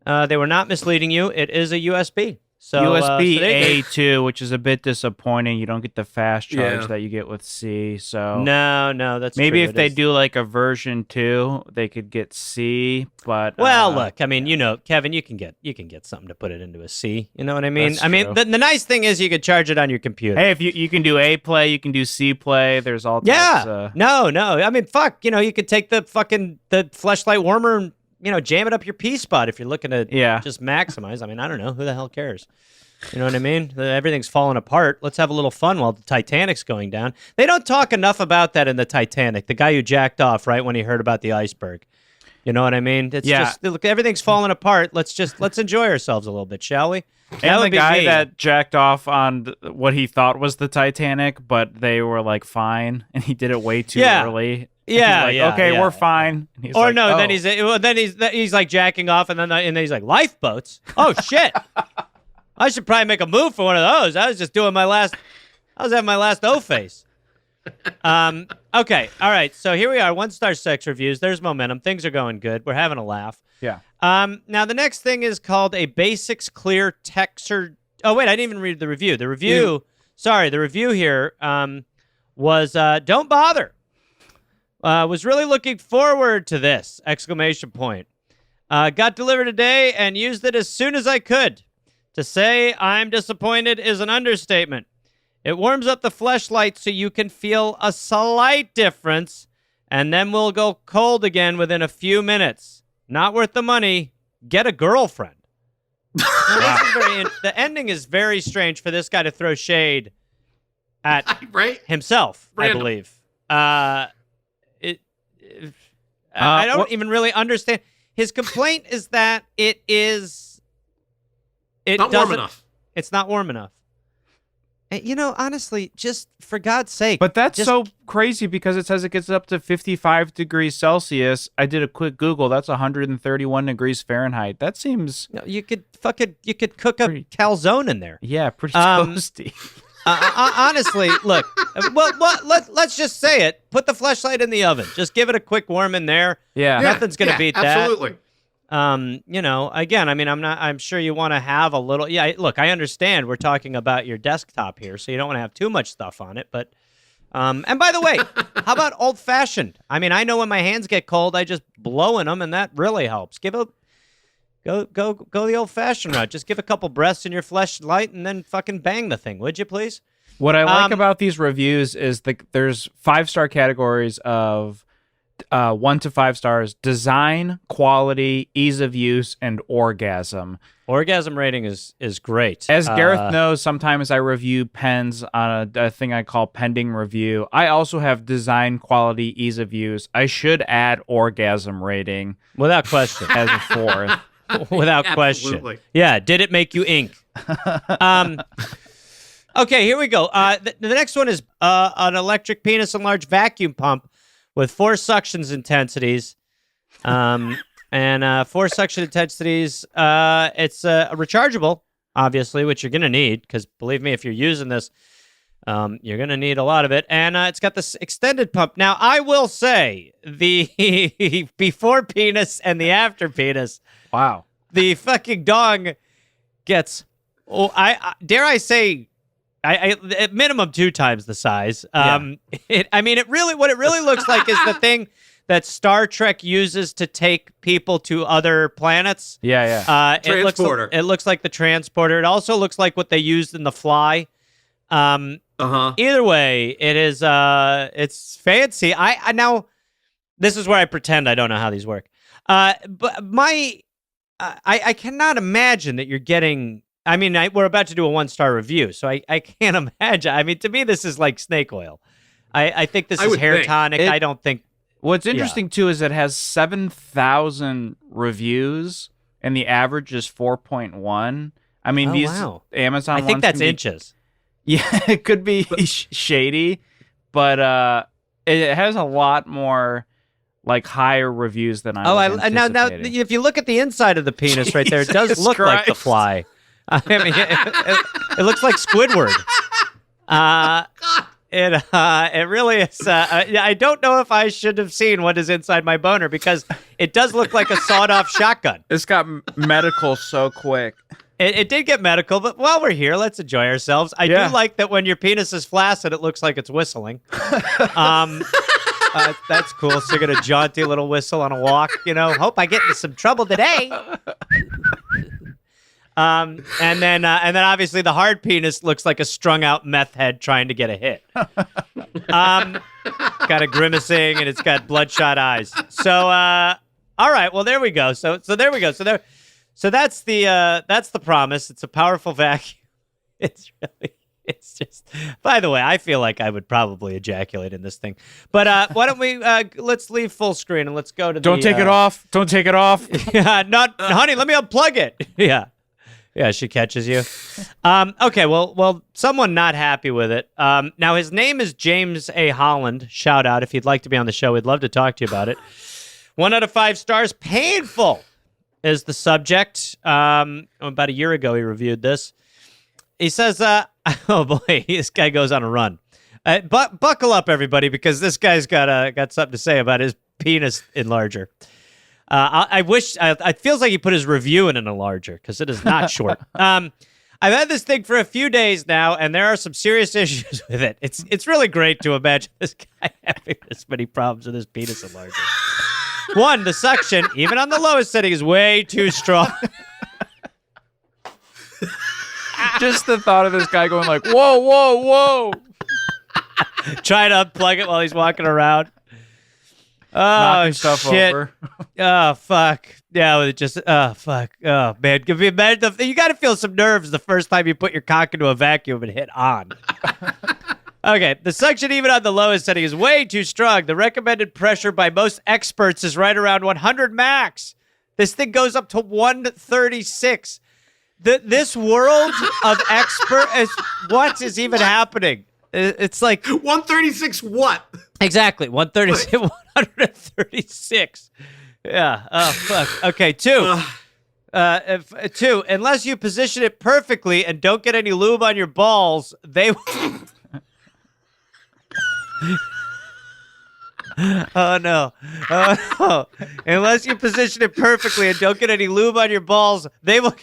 S2: They were not misleading you. It is a USB. So
S5: USB-A too, which is a bit disappointing. You don't get the fast charge
S7: Yeah.
S5: that you get with C. So
S2: No, that's
S5: maybe
S2: true.
S5: if they do like a version 2, they could get C. But
S2: Well, look, I mean, Kevin, you can get something to put it into a C. You know what I mean?
S5: That's
S2: I mean,
S5: true.
S2: the nice thing is you could charge it on your computer.
S5: Hey, if you can do A play, you can do C play. There's all types.
S2: No. I mean, fuck. You could take the Fleshlight warmer and jam it up your P spot if you're looking to just maximize. I mean, I don't know. Who the hell cares? You know what I mean? Everything's falling apart. Let's have a little fun while the Titanic's going down. They don't talk enough about that in the Titanic. The guy who jacked off right when he heard about the iceberg. You know what I mean? It's just look, everything's falling apart. Let's enjoy ourselves a little bit, shall we?
S5: And the guy that jacked off on what he thought was the Titanic, but they were like fine, and he did it way too early.
S2: Yeah,
S5: he's like, okay, we're fine. And he's like,
S2: no, then he's like jacking off, and then he's like, lifeboats. Oh shit! I should probably make a move for one of those. I was just doing I was having my last O face. Okay, all right. So here we are, 1-star sex reviews. There's momentum. Things are going good. We're having a laugh.
S5: Yeah.
S2: Now the next thing is called a Basics Clear Texture. Oh wait, I didn't even read the review. The review here was don't bother. Was really looking forward to this! Exclamation point. Got delivered today and used it as soon as I could. To say I'm disappointed is an understatement. It warms up the fleshlight so you can feel a slight difference, and then we'll go cold again within a few minutes. Not worth the money. Get a girlfriend. Now, this is the ending is very strange for this guy to throw shade at himself,
S7: Random.
S2: I believe. I don't even really understand. His complaint is that it's not warm enough. It's not warm enough. You know, honestly, just for God's sake.
S5: But that's so crazy because it says it gets up to 55 degrees Celsius. I did a quick Google. That's 131 degrees Fahrenheit. That seems...
S2: You could cook a calzone in there.
S5: Yeah, pretty toasty.
S2: Honestly, look, let's just say it. Put the fleshlight in the oven. Just give it a quick warm in there.
S5: Yeah.
S2: Nothing's going to beat that.
S7: Absolutely.
S2: You know, again, I mean, I'm sure you want to have a little, look, I understand we're talking about your desktop here, so you don't want to have too much stuff on it, but, and by the way, how about old fashioned? I mean, I know when my hands get cold, I just blow in them, and that really helps. Go the old fashioned route. Just give a couple breaths in your fleshlight and then fucking bang the thing, would you please?
S5: What I like about these reviews is there's 5-star categories of 1 to 5 stars: design, quality, ease of use, and orgasm.
S2: Orgasm rating is great.
S5: As Gareth knows, sometimes I review pens on a thing I call pending review. I also have design, quality, ease of use. I should add orgasm rating
S2: without question
S5: as a 4th.
S2: Without question. Yeah, did it make you ink? Okay, here we go. The next one is an electric penis and large vacuum pump with 4 suctions intensities. And 4 suction intensities. It's rechargeable, obviously, which you're going to need, because believe me, if you're using this, you're going to need a lot of it. And it's got this extended pump. Now, I will say, the before penis and the after penis,
S5: wow,
S2: the fucking dong gets, dare I say, I at minimum 2 times the size. What it really looks like is the thing that Star Trek uses to take people to other planets.
S5: Yeah.
S7: Transporter.
S2: It looks like the transporter. It also looks like what they used in The Fly. Either way, it is. It's fancy. I now, this is where I pretend I don't know how these work. But I cannot imagine that you're getting. I mean, we're about to do a 1-star review, so I can't imagine. I mean, to me, this is like snake oil. I think this is hair tonic. I don't think.
S5: What's interesting, too, is it has 7,000 reviews, and the average is 4.1. I mean, Amazon
S2: I think that's inches.
S5: Yeah, it could be shady, but it has a lot more like higher reviews than I was anticipating.
S2: Now, if you look at the inside of the penis right there, it does look like The Fly. I mean, it looks like Squidward. It really is. I don't know if I should have seen what is inside my boner, because it does look like a sawed-off shotgun.
S5: This got medical so quick.
S2: It did get medical, but while we're here, let's enjoy ourselves. I do like that when your penis is flaccid, it looks like it's whistling. That's cool. So you get a jaunty little whistle on a walk. You know, hope I get into some trouble today. And then obviously the hard penis looks like a strung out meth head trying to get a hit. Got a grimacing and it's got bloodshot eyes. So, all right, well, there we go. So there we go. So that's the promise. It's a powerful vacuum It's just, by the way, I feel like I would probably ejaculate in this thing. But why don't we, let's leave full screen and let's go to
S5: Don't take it off. Don't take it off.
S2: Yeah, honey, let me unplug it. Yeah. Yeah, she catches you. Okay, well, someone not happy with it. Now, his name is James A. Holland. Shout out if you'd like to be on the show. We'd love to talk to you about it. 1 out of 5 stars. Painful is the subject. About a year ago, he reviewed this. He says, oh boy, this guy goes on a run. But buckle up, everybody, because this guy's got something to say about his penis enlarger. I wish it feels like he put his review in an enlarger because it is not short. I've had this thing for a few days now, and there are some serious issues with it. It's really great to imagine this guy having this many problems with his penis enlarger. 1, the suction, even on the lowest setting, is way too strong.
S5: Just the thought of this guy going like, whoa, whoa, whoa.
S2: Trying to unplug it while he's walking around.
S5: Knocking stuff
S2: shit.
S5: over.
S2: Oh, fuck. Yeah, it just, oh, fuck. Oh, man. You got to feel some nerves the first time you put your cock into a vacuum and hit on. Okay, the suction even on the lowest setting is way too strong. The recommended pressure by most experts is right around 100 max. This thing goes up to 136. This world of experts, what is even happening? It's like
S7: 136 what?
S2: Exactly. 136. Yeah. Oh, fuck. Okay. 2. 2. Unless you position it perfectly and don't get any lube on your balls, they Oh, no. Oh, no. Unless you position it perfectly and don't get any lube on your balls, they will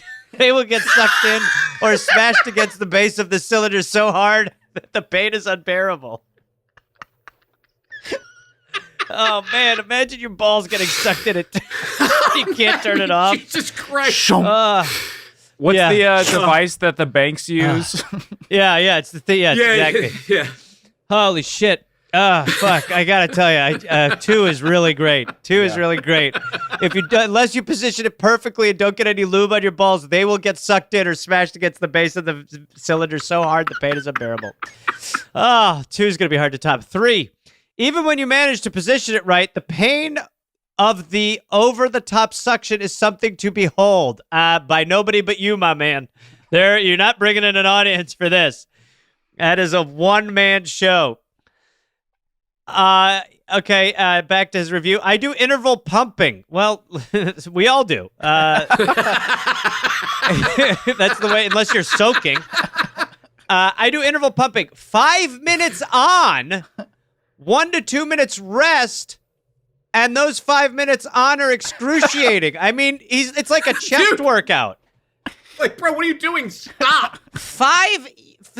S2: get sucked in or smashed against the base of the cylinder so hard that the pain is unbearable. Oh, man. Imagine your balls getting sucked in it. You can't turn it off.
S7: Jesus Christ.
S5: What's the device that the banks use?
S2: Yeah, it's the thing. Yeah, exactly.
S7: Yeah.
S2: Holy shit. Fuck. I gotta tell you, 2 is really great. 2 is really great. Unless you position it perfectly and don't get any lube on your balls, they will get sucked in or smashed against the base of the cylinder so hard the pain is unbearable. 2 is gonna be hard to top. 3. Even when you manage to position it right, the pain of the over-the-top suction is something to behold. By nobody but you, my man. You're not bringing in an audience for this. That is a one-man show. Okay, back to his review. I do interval pumping. Well, we all do. That's the way, unless you're soaking. I do interval pumping. 5 minutes on, 1 to 2 minutes rest, and those 5 minutes on are excruciating. I mean, it's like a chest workout.
S7: Like, bro, what are you doing? Stop.
S2: 5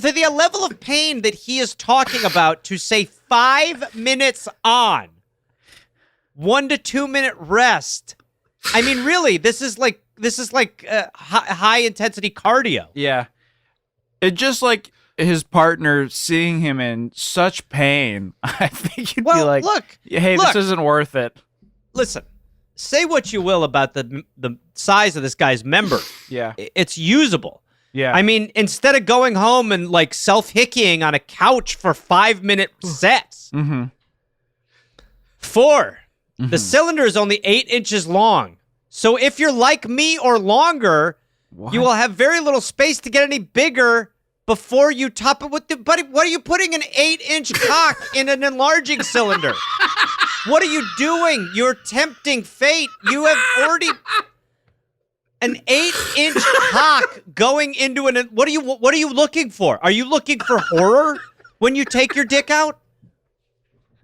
S2: to the level of pain that he is talking about, to say 5 minutes on, 1 to 2 minute rest. I mean, really, this is like high intensity cardio.
S5: Yeah. It just like his partner seeing him in such pain. I think you'd be like,
S2: look,
S5: this isn't worth it.
S2: Listen, say what you will about the size of this guy's member.
S5: Yeah.
S2: It's usable.
S5: Yeah.
S2: I mean, instead of going home and like self-hickeying on a couch for 5 minute sets. 4, the cylinder is only 8 inches long. So if you're like me or longer, you will have very little space to get any bigger before you top it with the... Buddy, what are you putting an 8-inch cock in an enlarging cylinder? What are you doing? You're tempting fate. You have already... An 8-inch cock going into an... What are you looking for? Are you looking for horror when you take your dick out?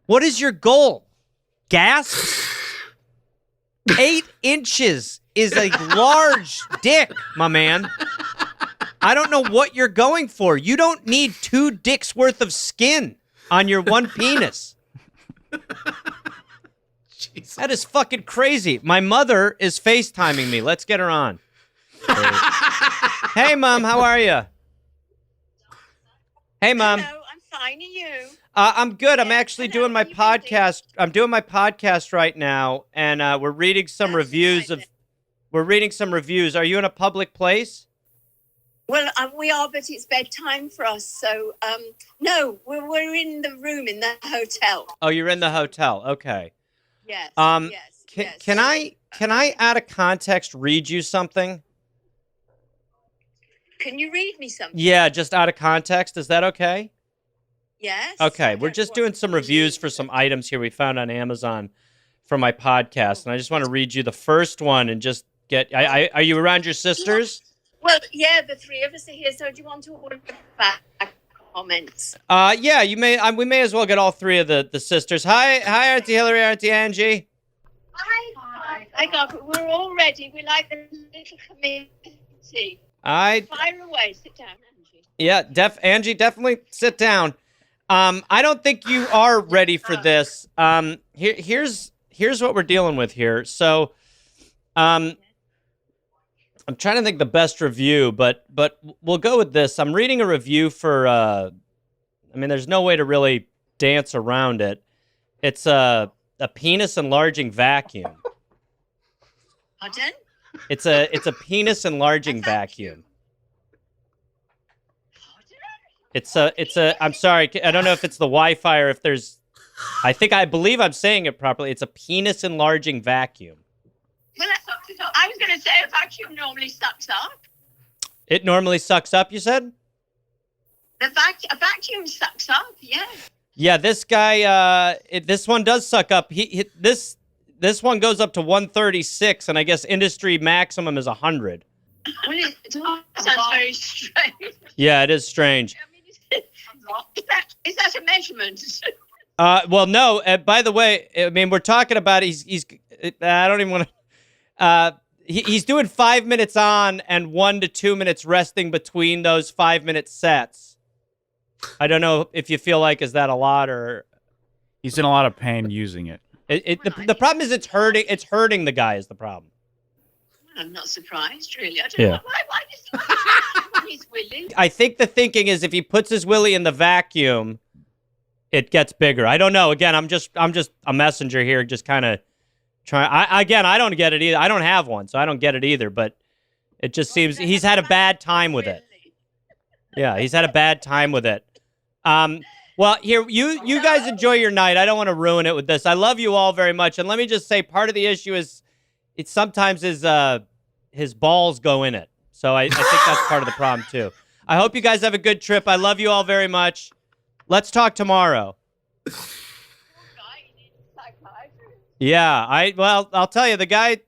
S2: What is your goal? Gasps? 8 inches is a large dick, my man. I don't know what you're going for. You don't need 2 dicks worth of skin on your one penis.
S7: Jesus.
S2: That is fucking crazy. My mother is FaceTiming me. Let's get her on. Hey, Mom, how are you? Hey, Mom.
S8: Hello, I'm fine. And you?
S2: I'm good. I'm
S8: Yeah,
S2: actually
S8: hello,
S2: doing my
S8: how you been doing?
S2: podcast. I'm doing my podcast right now, and we're reading some
S8: That's
S2: reviews
S8: nice.
S2: of. We're reading some reviews. Are you in a public place?
S8: Well, we are, but it's bedtime for us. So, no, we're in the room in the hotel.
S2: Oh, you're in the hotel. Okay.
S8: Yes. Yes.
S2: Can I out of context read you something?
S8: Can you read me something?
S2: Yeah, just out of context. Is that okay?
S8: Yes.
S2: Okay, we're just doing some reviews for some items here we found on Amazon for my podcast, and I just want to read you the first one and just get. Are you around your sisters?
S8: Well, yeah, the three of us are here. So, do you want to order back comments?
S2: Yeah, you may. We may as well get all three of the sisters. Hi, Auntie Hillary, Auntie Angie.
S8: Hi, Gareth. We're all ready. We like the little committee. Fire away. Sit down, Angie.
S2: Yeah, Angie, definitely sit down. I don't think you are ready for this. Here's what we're dealing with here. So, I'm trying to think the best review, but we'll go with this. I'm reading a review for. I mean, there's no way to really dance around it. It's a penis enlarging vacuum.
S8: Pardon?
S2: It's a penis enlarging vacuum. It's a. I'm sorry. I don't know if it's the Wi-Fi or if there's. I believe I'm saying it properly. It's a penis enlarging vacuum.
S8: Well, I was going to say a vacuum normally sucks up.
S2: It normally sucks up. You said.
S8: A vacuum sucks up. Yeah.
S2: Yeah. This guy. This one does suck up. This one goes up to 136, and I guess industry maximum is 100.
S8: Well, it sounds very strange.
S2: Yeah, it is strange.
S8: I mean, is that a measurement?
S2: Well, no. By the way, I mean we're talking about he's. I don't even want to. He's doing 5 minutes on and 1 to 2 minutes resting between those 5-minute sets. I don't know if you feel like is that a lot or.
S5: He's in a lot of pain using it.
S2: The problem is it's hurting. It's hurting the guy is the problem.
S8: I'm not surprised, really. I don't know why does he's willing.
S2: I think the thinking is if he puts his willy in the vacuum, it gets bigger. I don't know. Again, I'm just a messenger here, just kind of trying. I don't get it either. I don't have one, so I don't get it either. But it just seems he's had a bad time with it. Yeah, he's had a bad time with it. Well, here you guys enjoy your night. I don't want to ruin it with this. I love you all very much, and let me just say, part of the issue is it sometimes his balls go in it. So I think that's part of the problem too. I hope you guys have a good trip. I love you all very much. Let's talk tomorrow. Yeah, I'll tell you, the guy,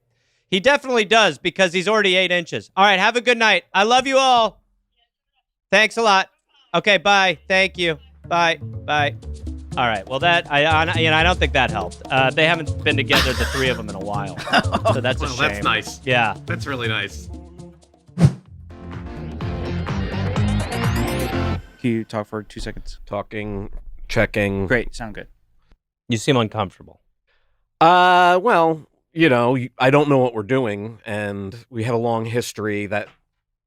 S2: he definitely does because he's already 8 inches. All right, have a good night. I love you all. Thanks a lot. Okay, bye. Thank you. Bye. All right. Well, I don't think that helped. They haven't been together, the three of them, in a while, so that's a shame.
S7: That's nice.
S2: Yeah,
S7: that's really nice.
S5: Can you talk for 2 seconds?
S7: Talking, checking.
S5: Great. Sound good.
S2: You seem uncomfortable.
S7: Well, I don't know what we're doing, and we have a long history that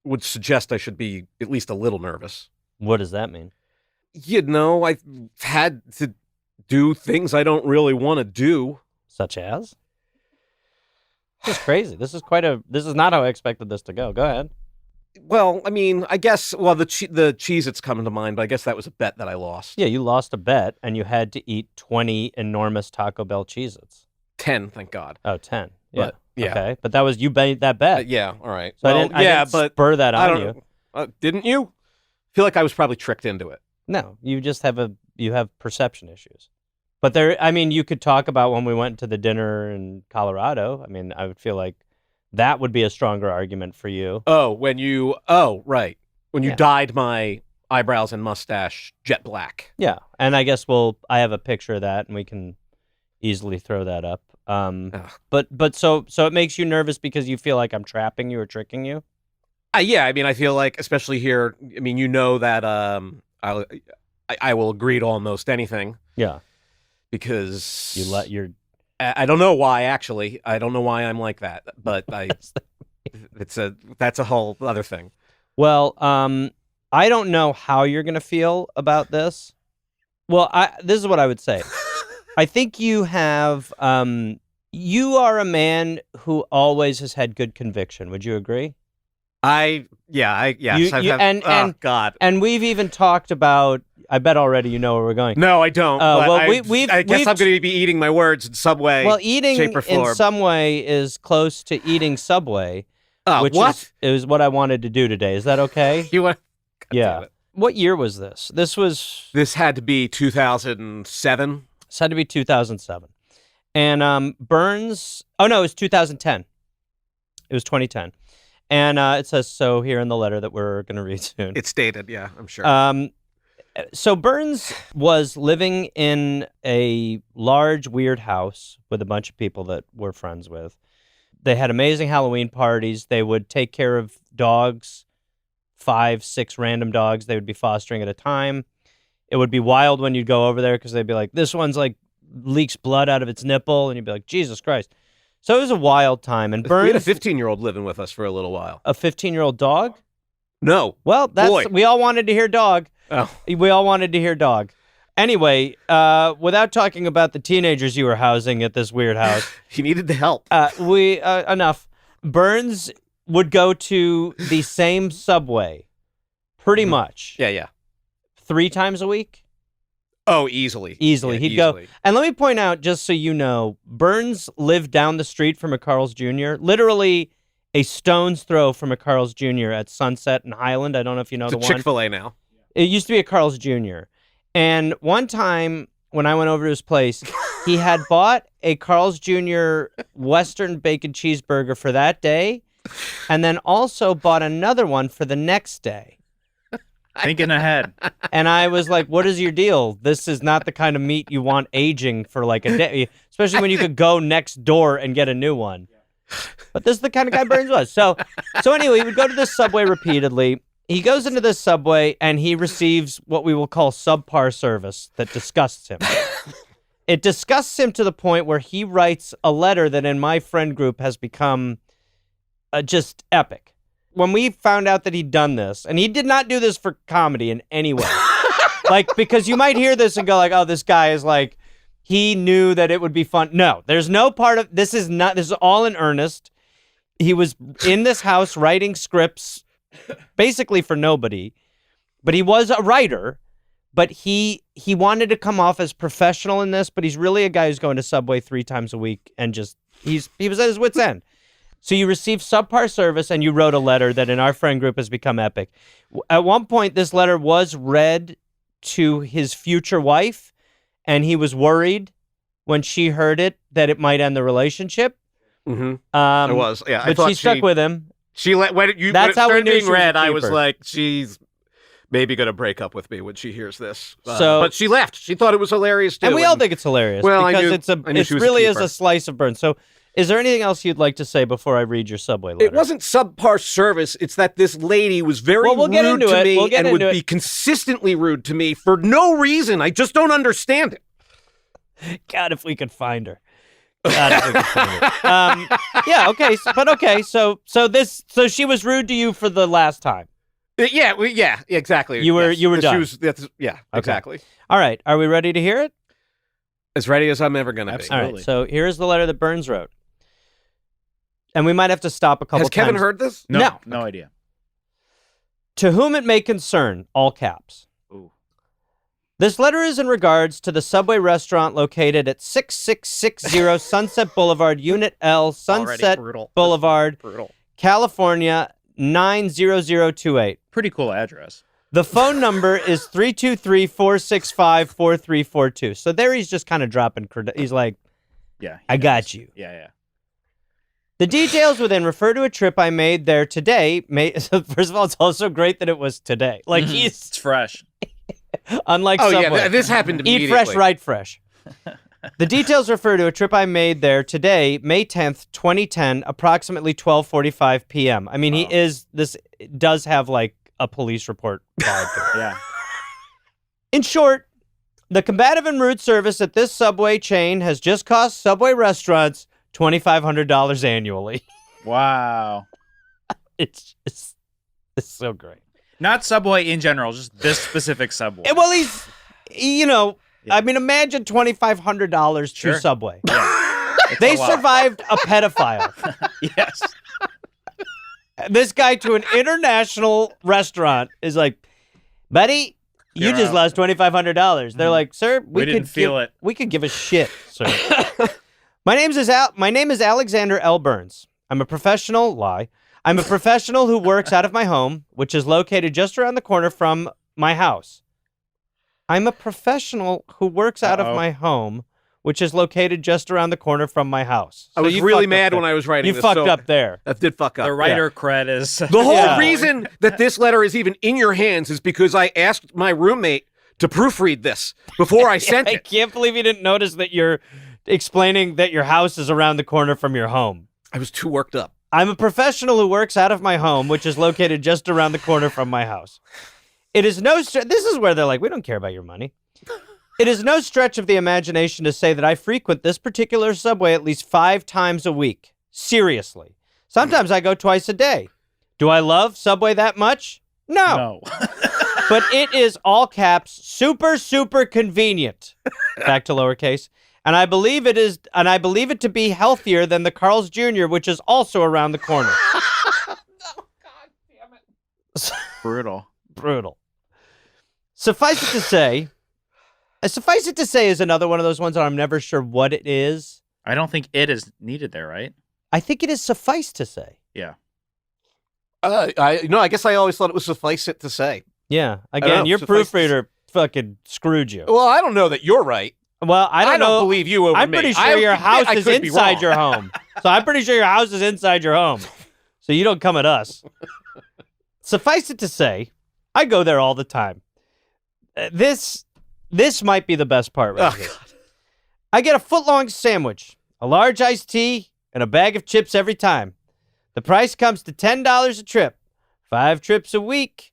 S7: would suggest I should be at least a little nervous.
S2: What does that mean?
S7: I've had to do things I don't really want to do.
S2: Such as? This is crazy. This is not how I expected this to go. Go ahead.
S7: Well, I mean, I guess, the Cheez-Its coming to mind, but I guess that was a bet that I lost.
S2: Yeah, you lost a bet, and you had to eat 20 enormous Taco Bell Cheez-Its.
S7: 10, thank God.
S2: Oh, 10. Yeah.
S7: But, yeah.
S2: Okay, but that was, you made that bet.
S7: Yeah, all right.
S2: So I didn't spur that on you.
S7: Didn't you? I feel like I was probably tricked into it.
S2: No, you just have perception issues. But you could talk about when we went to the dinner in Colorado. I mean, I would feel like that would be a stronger argument for you.
S7: Right. When you dyed my eyebrows and mustache jet black.
S2: Yeah, and I guess I have a picture of that, and we can easily throw that up. But so it makes you nervous because you feel like I'm trapping you or tricking you?
S7: Yeah, I mean, I feel like, especially here, I mean, that I will agree to almost anything.
S2: Yeah.
S7: Because
S2: you let your...
S7: I don't know why, actually. I don't know why I'm like that, but that's a whole other thing.
S2: Well, I don't know how you're going to feel about this. Well, this is what I would say. I think you have... you are a man who always has had good conviction. Would you agree? Oh,
S9: God.
S2: And we've even talked about, I bet already you know where we're going.
S9: No, I don't.
S2: Well,
S9: I guess I'm going to be eating my words in some way.
S2: Well, eating
S9: shape, or form.
S2: in some way is close to eating Subway, which
S9: what?
S2: is what I wanted to do today. Is that okay?
S9: You want? God
S2: Yeah.
S9: damn it.
S2: What year was this?
S9: This had to be 2007.
S2: This had to be 2007. And Byrnes, oh no, it was 2010. It was 2010. And it says so here in the letter that we're going to read soon.
S9: It's dated, yeah, I'm sure.
S2: So Byrnes was living in a large, weird house with a bunch of people that we're friends with. They had amazing Halloween parties. They would take care of dogs, 5, 6 random dogs they would be fostering at a time. It would be wild when you'd go over there because they'd be like, this one's like leaks blood out of its nipple. And you'd be like, Jesus Christ. So it was a wild time. And Byrnes,
S9: we had a 15-year-old living with us for a little while.
S2: A 15-year-old dog?
S9: No.
S2: Well,
S9: Boy.
S2: We all wanted to hear dog.
S9: Oh.
S2: We all wanted to hear dog. Anyway, without talking about the teenagers you were housing at this weird house.
S9: He needed the help.
S2: Enough. Byrnes would go to the same Subway pretty much.
S9: Yeah.
S2: 3 times a week?
S9: Oh, easily.
S2: Easily.
S9: Yeah,
S2: He'd go. And let me point out, just so you know, Byrnes lived down the street from a Carl's Jr., literally a stone's throw from a Carl's Jr. at Sunset and Highland. I don't know if you know
S9: It's
S2: the
S9: a
S2: one.
S9: Chick-fil-A now.
S2: It used to be a Carl's Jr. And one time when I went over to his place, he had bought a Carl's Jr. Western bacon cheeseburger for that day, and then also bought another one for the next day.
S5: Thinking ahead.
S2: And I was like, what is your deal? This is not the kind of meat you want aging for like a day, especially when you could go next door and get a new one. But this is the kind of guy Byrnes was. So anyway, he would go to this Subway repeatedly. He goes into this Subway and he receives what we will call subpar service that disgusts him. It disgusts him to the point where he writes a letter that in my friend group has become just epic. When we found out that he'd done this, and he did not do this for comedy in any way, like, because you might hear this and go like, oh, this guy is like, he knew that it would be fun. No, there's no part of, this is all in earnest. He was in this house writing scripts basically for nobody, but he was a writer, but he wanted to come off as professional in this, but he's really a guy who's going to Subway 3 times a week and just, he was at his wit's end. So you received subpar service and you wrote a letter that in our friend group has become epic. At one point, this letter was read to his future wife, and he was worried when she heard it that it might end the relationship.
S9: Mm-hmm. I was, yeah.
S2: But she stuck with him.
S9: When it started being read, I was like, she's maybe going to break up with me when she hears this. But she left. She thought it was hilarious too.
S2: And we all think it's hilarious.
S9: Well,
S2: because it really is a slice of Byrnes. So is there anything else you'd like to say before I read your Subway letter?
S9: It wasn't subpar service. It's that this lady was very rude to me and would be consistently rude to me for no reason. I just don't understand it.
S2: God, if we could find her. God, if we could find her. Yeah, okay. So she was rude to you for the last time.
S9: Yeah, exactly.
S2: You were done.
S9: Exactly.
S2: All right. Are we ready to hear it?
S9: As ready as I'm ever going to be.
S2: All right. So here's the letter that Byrnes wrote. And we might have to stop a couple times.
S9: Has Kevin heard this?
S5: No idea.
S2: To whom it may concern, all caps.
S5: Ooh.
S2: This letter is in regards to the Subway restaurant located at 6660 Sunset Boulevard, Unit L, Sunset Boulevard, California, 90028.
S5: Pretty cool address.
S2: The phone number is 323-465-4342. So there he's just kind of dropping he's like, I got you.
S5: Yeah.
S2: The details within refer to a trip I made there today. So first of all, it's also great that it was today. Like
S5: it's fresh.
S2: Unlike Subway.
S9: Yeah, this happened immediately.
S2: Eat fresh, write fresh. The details refer to a trip I made there today, May 10th, 2010, approximately 12:45 p.m. I mean, this does have like a police report vibe to it.
S5: Yeah.
S2: In short, the combative and rude service at this Subway chain has just cost Subway restaurants $2,500 annually.
S5: Wow.
S2: It's so great.
S5: Not Subway in general, just this specific Subway.
S2: Well, I mean, imagine $2,500 to Subway.
S5: Yeah.
S2: They survived a pedophile.
S5: Yes.
S2: This guy to an international restaurant is like, buddy, you just lost $2,500. They're like, sir, we
S5: didn't feel it.
S2: We could give a shit, sir. My name is Alexander L. Byrnes. I'm a professional who works out of my home, which is located just around the corner from my house. I'm a professional who works out of my home, which is located just around the corner from my house.
S9: So I was really mad when I was writing
S2: this. You fucked up there.
S9: That did fuck up.
S5: The writer cred is...
S9: The whole reason that this letter is even in your hands is because I asked my roommate to proofread this before I sent it.
S2: I can't believe you didn't notice that you're explaining that your house is around the corner from your home.
S9: I was too worked up.
S2: I'm a professional who works out of my home, which is located just around the corner from my house. It is no stretch. This is where they're like, we don't care about your money. It is no stretch of the imagination to say that I frequent this particular Subway at least 5 times a week. Seriously. Sometimes I go twice a day. Do I love Subway that much? No. But it is all caps, super, super convenient. Back to lowercase. And I believe it to be healthier than the Carl's Jr., which is also around the corner.
S9: Oh, God damn it.
S5: Brutal.
S2: Suffice it to say is another one of those ones that I'm never sure what it is.
S5: I don't think it is needed there, right?
S2: I think it is suffice to say.
S5: Yeah.
S9: I guess I always thought it was suffice it to say.
S2: Yeah. Again, your proofreader fucking screwed you.
S9: Well, I don't know that you're right.
S2: Well, I don't know.
S9: Believe you over
S2: I'm
S9: me.
S2: pretty sure your house is inside your home. So I'm pretty sure your house is inside your home. So you don't come at us. Suffice it to say, I go there all the time. This might be the best part right here. God. I get a foot-long sandwich, a large iced tea, and a bag of chips every time. The price comes to $10 a trip. 5 trips a week.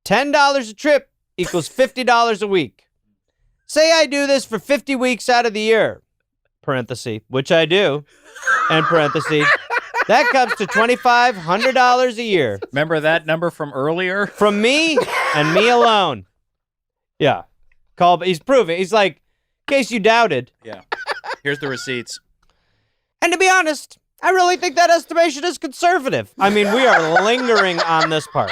S2: $10 a trip equals $50 a week. Say I do this for 50 weeks out of the year, parenthesis, which I do, and parenthesis, that comes to $2,500 a year.
S5: Remember that number from earlier?
S2: From me and me alone. Yeah. He's proving. He's like, in case you doubted.
S5: Yeah. Here's the receipts.
S2: And to be honest, I really think that estimation is conservative. I mean, we are lingering on this part.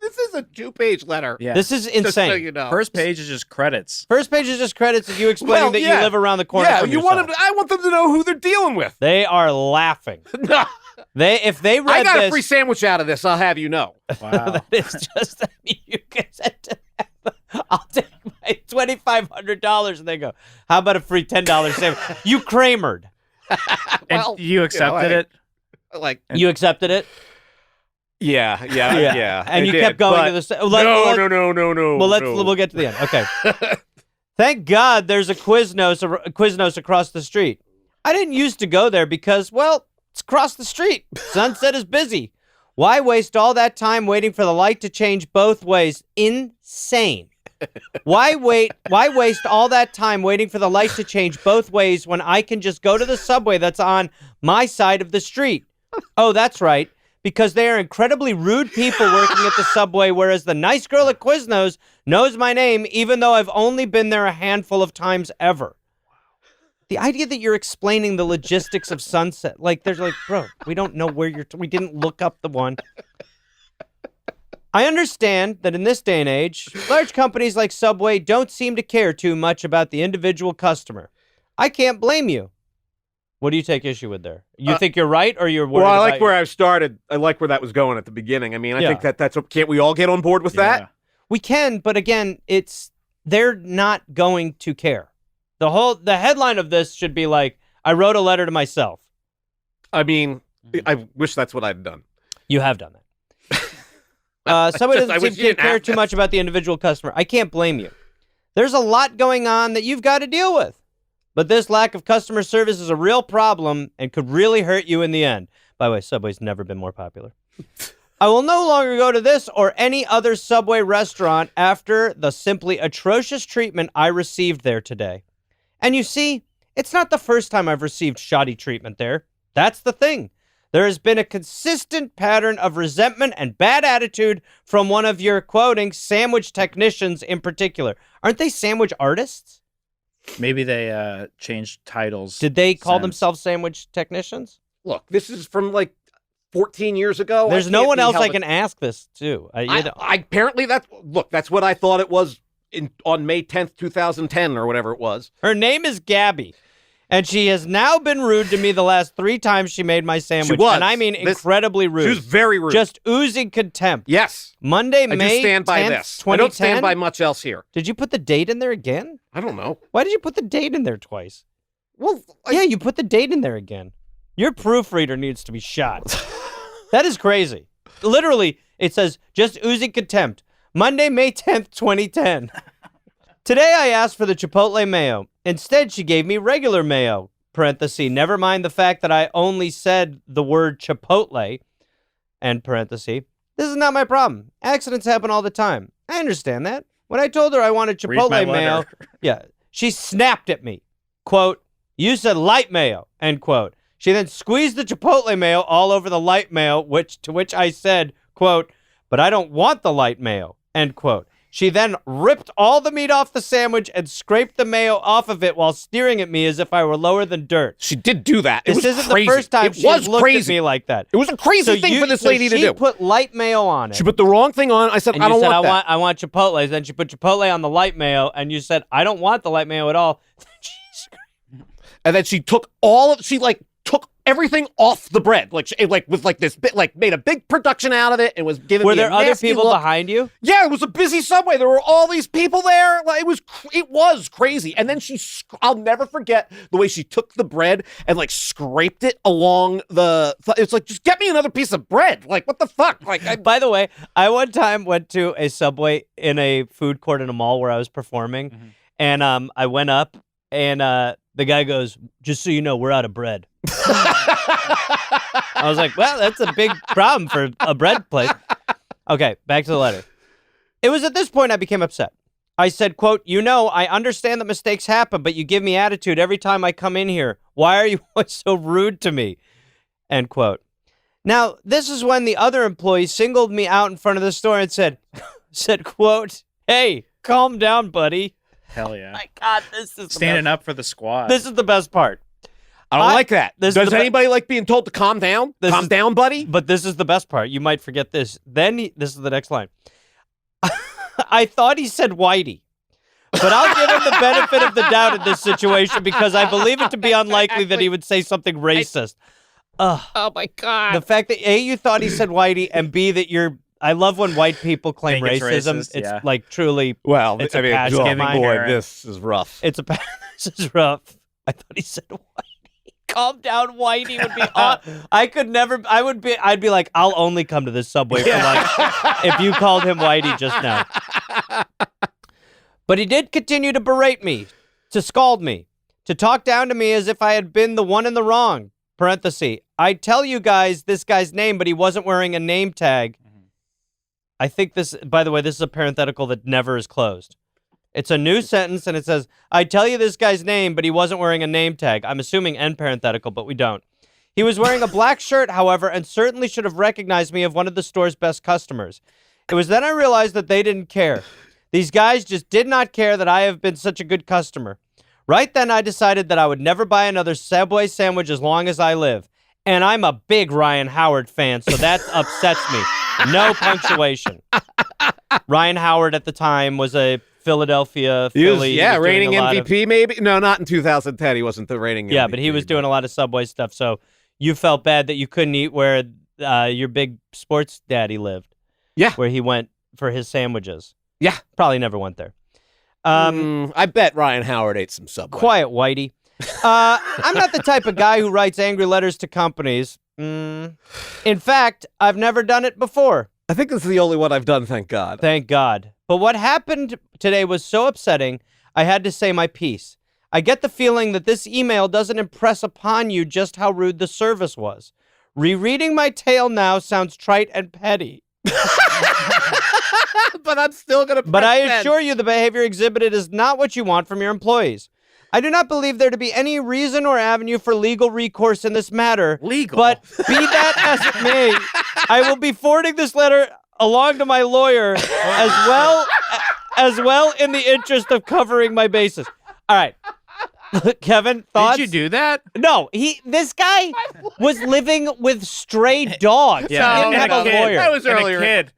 S9: This is a 2-page letter.
S2: Yeah. This is insane.
S9: Just so you know.
S5: First page is just credits.
S2: First page is just credits of you explaining that you live around the corner from yourself.
S9: I want them to know who they're dealing with.
S2: They are laughing.
S9: No.
S2: If they read
S9: I got
S2: this,
S9: a free sandwich out of this, I'll have you know.
S5: Wow.
S2: That is just, you can send to them. I'll take my $2,500 and they go, how about a free $10 sandwich? You Kramered.
S5: Well, and you accepted it?
S2: You accepted it?
S9: Yeah.
S2: And you kept going to the...
S9: No.
S2: Well, we'll get to the end. Okay. Thank God there's a Quiznos across the street. I didn't used to go there because, well, it's across the street. Sunset is busy. Why waste all that time waiting for the light to change both ways? Insane. Why waste all that time waiting for the light to change both ways when I can just go to the Subway that's on my side of the street? Oh, that's right. Because they are incredibly rude people working at the Subway, whereas the nice girl at Quiznos knows my name, even though I've only been there a handful of times ever. The idea that you're explaining the logistics of Sunset, like, there's like, bro, we don't know where we didn't look up the one. I understand that in this day and age, large companies like Subway don't seem to care too much about the individual customer. I can't blame you. What do you take issue with there? You think you're right, or you're worried?
S9: Well, I like where I started. I like where that was going at the beginning. I mean, I think that's can't we all get on board with that?
S2: We can, but again, they're not going to care. The headline of this should be like, I wrote a letter to myself.
S9: I mean, I wish that's what I'd done.
S2: You have done that. Somebody doesn't seem to care too much about the individual customer. I can't blame you. There's a lot going on that you've got to deal with. But this lack of customer service is a real problem and could really hurt you in the end. By the way, Subway's never been more popular. I will no longer go to this or any other Subway restaurant after the simply atrocious treatment I received there today. And you see, it's not the first time I've received shoddy treatment there. That's the thing. There has been a consistent pattern of resentment and bad attitude from one of your, quoting, sandwich technicians in particular. Aren't they sandwich artists?
S5: Maybe they changed titles.
S2: Did they call themselves sandwich technicians?
S9: Look, this is from like 14 years ago.
S2: There's no one else I can ask this to.
S9: Apparently that's what I thought it was on May 10th, 2010 or whatever it was.
S2: Her name is Gabby. And she has now been rude to me the last 3 times she made my sandwich.
S9: She was.
S2: And I mean incredibly rude.
S9: She was very rude.
S2: Just oozing contempt.
S9: Yes.
S2: Monday, May 10th, 2010.
S9: I do stand by this. I don't stand by much else here.
S2: Did you put the date in there again?
S9: I don't know.
S2: Why did you put the date in there twice?
S9: Well,
S2: yeah, you put the date in there again. Your proofreader needs to be shot. That is crazy. Literally, it says, just oozing contempt. Monday, May 10th, 2010. Today, I asked for the Chipotle mayo. Instead, she gave me regular mayo, parenthesis, never mind the fact that I only said the word Chipotle, end parenthesis. This is not my problem. Accidents happen all the time. I understand that. When I told her I wanted Chipotle mayo, she snapped at me. Quote, you said light mayo, end quote. She then squeezed the Chipotle mayo all over the light mayo, to which I said, quote, but I don't want the light mayo, end quote. She then ripped all the meat off the sandwich and scraped the mayo off of it while staring at me as if I were lower than dirt.
S9: She did do that.
S2: This isn't the first time she looked at me like that.
S9: It was a crazy thing for this lady to do.
S2: She put light mayo on it.
S9: She put the wrong thing on. I said, I don't want that.
S2: I want Chipotle. Then she put Chipotle on the light mayo, and you said, I don't want the light mayo at all.
S9: And then she took took everything off the bread, made a big production out of it, and was giving.
S2: Were
S9: me
S2: there
S9: a
S2: other
S9: nasty
S2: people
S9: look.
S2: behind you?
S9: Yeah, it was a busy subway. There were all these people there. Like, it was crazy. And then I'll never forget the way she took the bread and like scraped it along the. It's like, just get me another piece of bread. Like, what the fuck? Like,
S2: by the way, I one time went to a Subway in a food court in a mall where I was performing, and I went up, and the guy goes, "Just so you know, we're out of bread." I was like, well, that's a big problem for a bread place. Okay, back to the letter. It was at this point I became upset. I said, quote, I understand that mistakes happen, but you give me attitude every time I come in here. Why are you always so rude to me? End quote. Now, this is when the other employee singled me out in front of the store and said, quote, hey, calm down, buddy.
S5: Hell yeah.
S2: My God, this is
S5: standing up for the squad.
S2: This is the best part.
S9: I don't like that. Does anybody like being told to calm down? Calm down, buddy?
S2: But this is the best part. You might forget this. Then this is the next line. I thought he said whitey, but I'll give him the benefit of the doubt in this situation because I believe it to be unlikely that he would say something racist.
S9: Oh, my God.
S2: The fact that A, you thought he said whitey, and B, that I love when white people claim racism. It's like truly.
S9: Well,
S2: it's
S9: boy, this is rough.
S2: This is rough. I thought he said whitey. Calm down, whitey would be I'd be like, I'll only come to this Subway for lunch if you called him whitey just now. But he did continue to berate me, to scald me, to talk down to me as if I had been the one in the wrong. Parenthesis. I tell you guys this guy's name, but he wasn't wearing a name tag. I think this, by the way, this is a parenthetical that never is closed. It's a new sentence, and it says, I tell you this guy's name, but he wasn't wearing a name tag. I'm assuming end parenthetical, but we don't. He was wearing a black shirt, however, and certainly should have recognized me as one of the store's best customers. It was then I realized that they didn't care. These guys just did not care that I have been such a good customer. Right then, I decided that I would never buy another Subway sandwich as long as I live. And I'm a big Ryan Howard fan, so that upsets me. No punctuation. Ryan Howard at the time was a Philadelphia Philly.
S9: Reigning MVP maybe? No, not in 2010. He wasn't the reigning MVP.
S2: Yeah, but he was doing a lot of Subway stuff, so you felt bad that you couldn't eat where your big sports daddy lived.
S9: Yeah.
S2: Where he went for his sandwiches.
S9: Yeah.
S2: Probably never went there.
S9: I bet Ryan Howard ate some Subway.
S2: Quiet, Whitey. I'm not the type of guy who writes angry letters to companies. In fact, I've never done it before.
S9: I think this is the only one I've done, thank God.
S2: Thank God. But what happened today was so upsetting, I had to say my piece. I get the feeling that this email doesn't impress upon you just how rude the service was. Rereading my tale now sounds trite and petty.
S9: But I'm still going to
S2: But I assure you the behavior exhibited is not what you want from your employees. I do not believe there to be any reason or avenue for legal recourse in this matter.
S9: Legal?
S2: But be that as it may, I will be forwarding this letter along to my lawyer as well in the interest of covering my bases. All right. Kevin, thoughts?
S5: Did you do that?
S2: No, this guy was living with stray dogs.
S5: Yeah,
S2: He didn't have a lawyer.
S5: That was earlier.
S9: kid.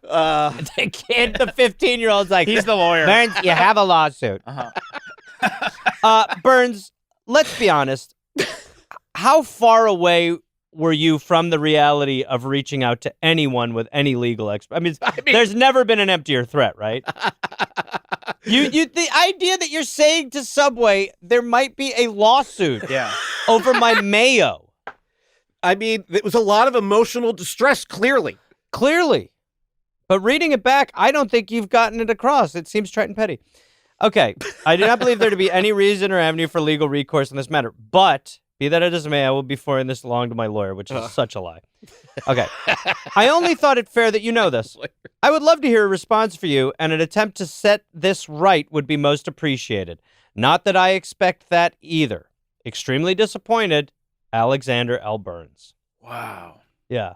S2: The kid, the 15-year-old's like,
S5: He's the lawyer.
S2: Byrnes, you have a lawsuit. Byrnes, let's be honest. How far away were you from the reality of reaching out to anyone with any legal expert? I mean, there's never been an emptier threat, right? The idea that you're saying to Subway there might be a lawsuit over my mayo.
S9: I mean, it was a lot of emotional distress, clearly.
S2: But reading it back, I don't think you've gotten it across. It seems trite and petty. Okay, I do not believe there to be any reason or avenue for legal recourse in this matter, but be that as it may, I will be forwarding this along to my lawyer, which is such a lie. Okay. I only thought it fair that you know this. I would love to hear a response for you, and an attempt to set this right would be most appreciated. Not that I expect that either. Extremely disappointed, Alexander L. Byrnes.
S5: Wow.
S2: Yeah.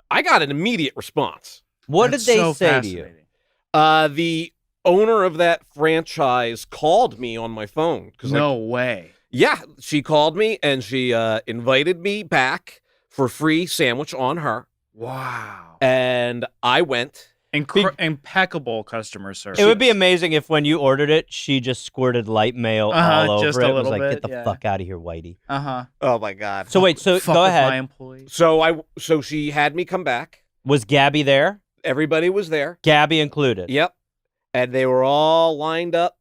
S9: I got an immediate response.
S2: What
S5: That's
S2: did they
S5: so
S2: say to you?
S9: The owner of that franchise called me on my phone.
S5: No way.
S9: Yeah, she called me and she invited me back for a free sandwich on her.
S5: Wow.
S9: And I went.
S5: Impeccable customer service.
S2: It would be amazing if when you ordered it, she just squirted light mayo all over
S5: just
S2: it.
S5: A
S2: It was
S5: little
S2: like,
S5: bit,
S2: get the fuck out of here, Whitey.
S9: Oh my God.
S2: So wait, so
S5: Fuck
S2: go
S5: with
S2: ahead.
S5: my employees.
S9: So she had me come back.
S2: Was Gabby there?
S9: Everybody was there.
S2: Gabby included.
S9: Yep. And they were all lined up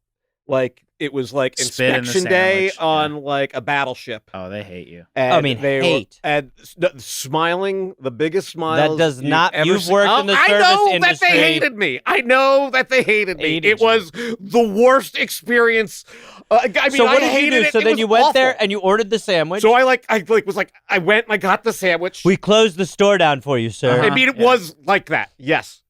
S9: like it was like
S5: Spit in the
S9: inspection day
S5: sandwich,
S9: on like a battleship.
S5: Oh, they hate you.
S9: And
S2: I mean, hate.
S9: Smiling, the biggest smiles.
S2: That does not.
S9: You've
S2: You've worked in the service industry.
S9: That they hated me. I know that they hated me.
S2: Hated
S9: It
S2: you.
S9: was the worst experience. I mean,
S2: So what
S9: I
S2: did you
S9: hated
S2: do?
S9: it.
S2: So
S9: It
S2: then
S9: was
S2: you went
S9: awful.
S2: there and you ordered the sandwich.
S9: So I went and I got the sandwich.
S2: We closed the store down for you, sir.
S9: I mean, it was like that. Yes.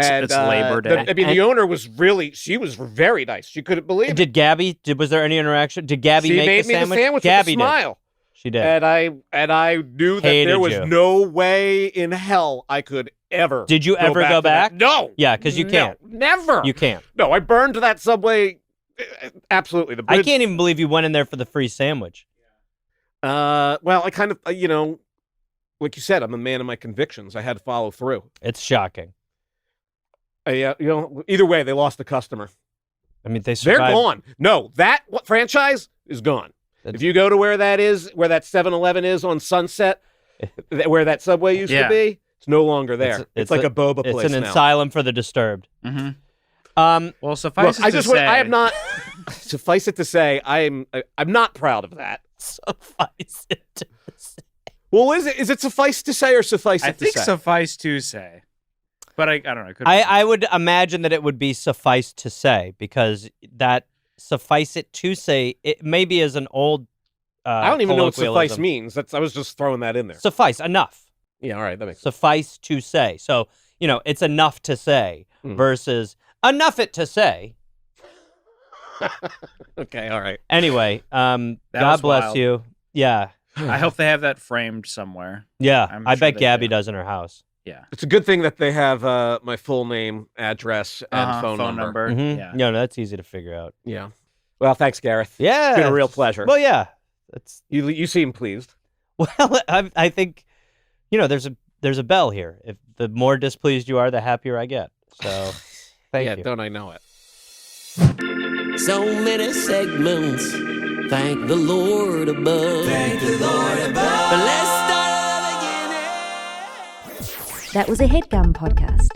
S9: And
S5: It's Labor Day.
S9: the owner was she was very nice. She couldn't believe it.
S2: Did Gabby? Was there any interaction? Did Gabby
S9: She
S2: make
S9: made
S2: the
S9: me
S2: sandwich?
S9: the sandwich
S2: Gabby
S9: with a smile.
S2: Did. She did.
S9: And I knew that
S2: Hated
S9: there was
S2: you.
S9: no way in hell I could ever.
S2: Did you ever go
S9: to that.
S2: back?
S9: No.
S2: Yeah, because you can't.
S9: No, never.
S2: You can't.
S9: No, I burned that Subway. Absolutely. The bridge,
S2: I can't even believe you went in there for the free sandwich.
S9: Well, I kind of, like you said, I'm a man of my convictions. I had to follow through.
S2: It's shocking.
S9: Either way, they lost the customer.
S2: I mean, they're
S9: gone. No, that franchise is gone. If you go to where that 7-Eleven is on Sunset, where that Subway used to be, it's no longer there. It's like a boba place
S2: It's an
S9: now.
S2: asylum for the disturbed.
S5: Mm-hmm. Well, suffice it to say,
S9: I am not. Suffice it to say, I'm not proud of that.
S2: Suffice it to say.
S9: Well, is it suffice to say or suffice it to say?
S5: I think suffice to say. But I don't know.
S2: I would imagine that it would be suffice to say, because that suffice it to say, it maybe is an old
S9: I don't even know what
S2: colloquialism.
S9: suffice means. I was just throwing that in there.
S2: Suffice, enough.
S9: Yeah, all right, that makes sense.
S2: Suffice to say. So, it's enough to say versus enough it to say.
S9: Okay, all right.
S2: Anyway, God bless
S5: wild.
S2: you. Yeah.
S5: I hope they have that framed somewhere.
S2: Yeah, I
S5: sure
S2: bet
S5: they
S2: Gabby
S5: do.
S2: does in her house.
S5: Yeah.
S9: It's a good thing that they have my full name, address, and phone number.
S2: Mm-hmm.
S5: Yeah.
S2: No, that's easy to figure out.
S9: Yeah. Well, thanks, Gareth.
S2: Yeah.
S9: It's been a real pleasure.
S2: Well, yeah. That's
S9: You seem pleased.
S2: well. I think there's a bell here. If the more displeased you are, the happier I get. So, thank you.
S9: Don't I know it?
S6: So many segments. Thank the Lord above. Thank the Lord above. But let's start again.
S1: That was a Headgum podcast.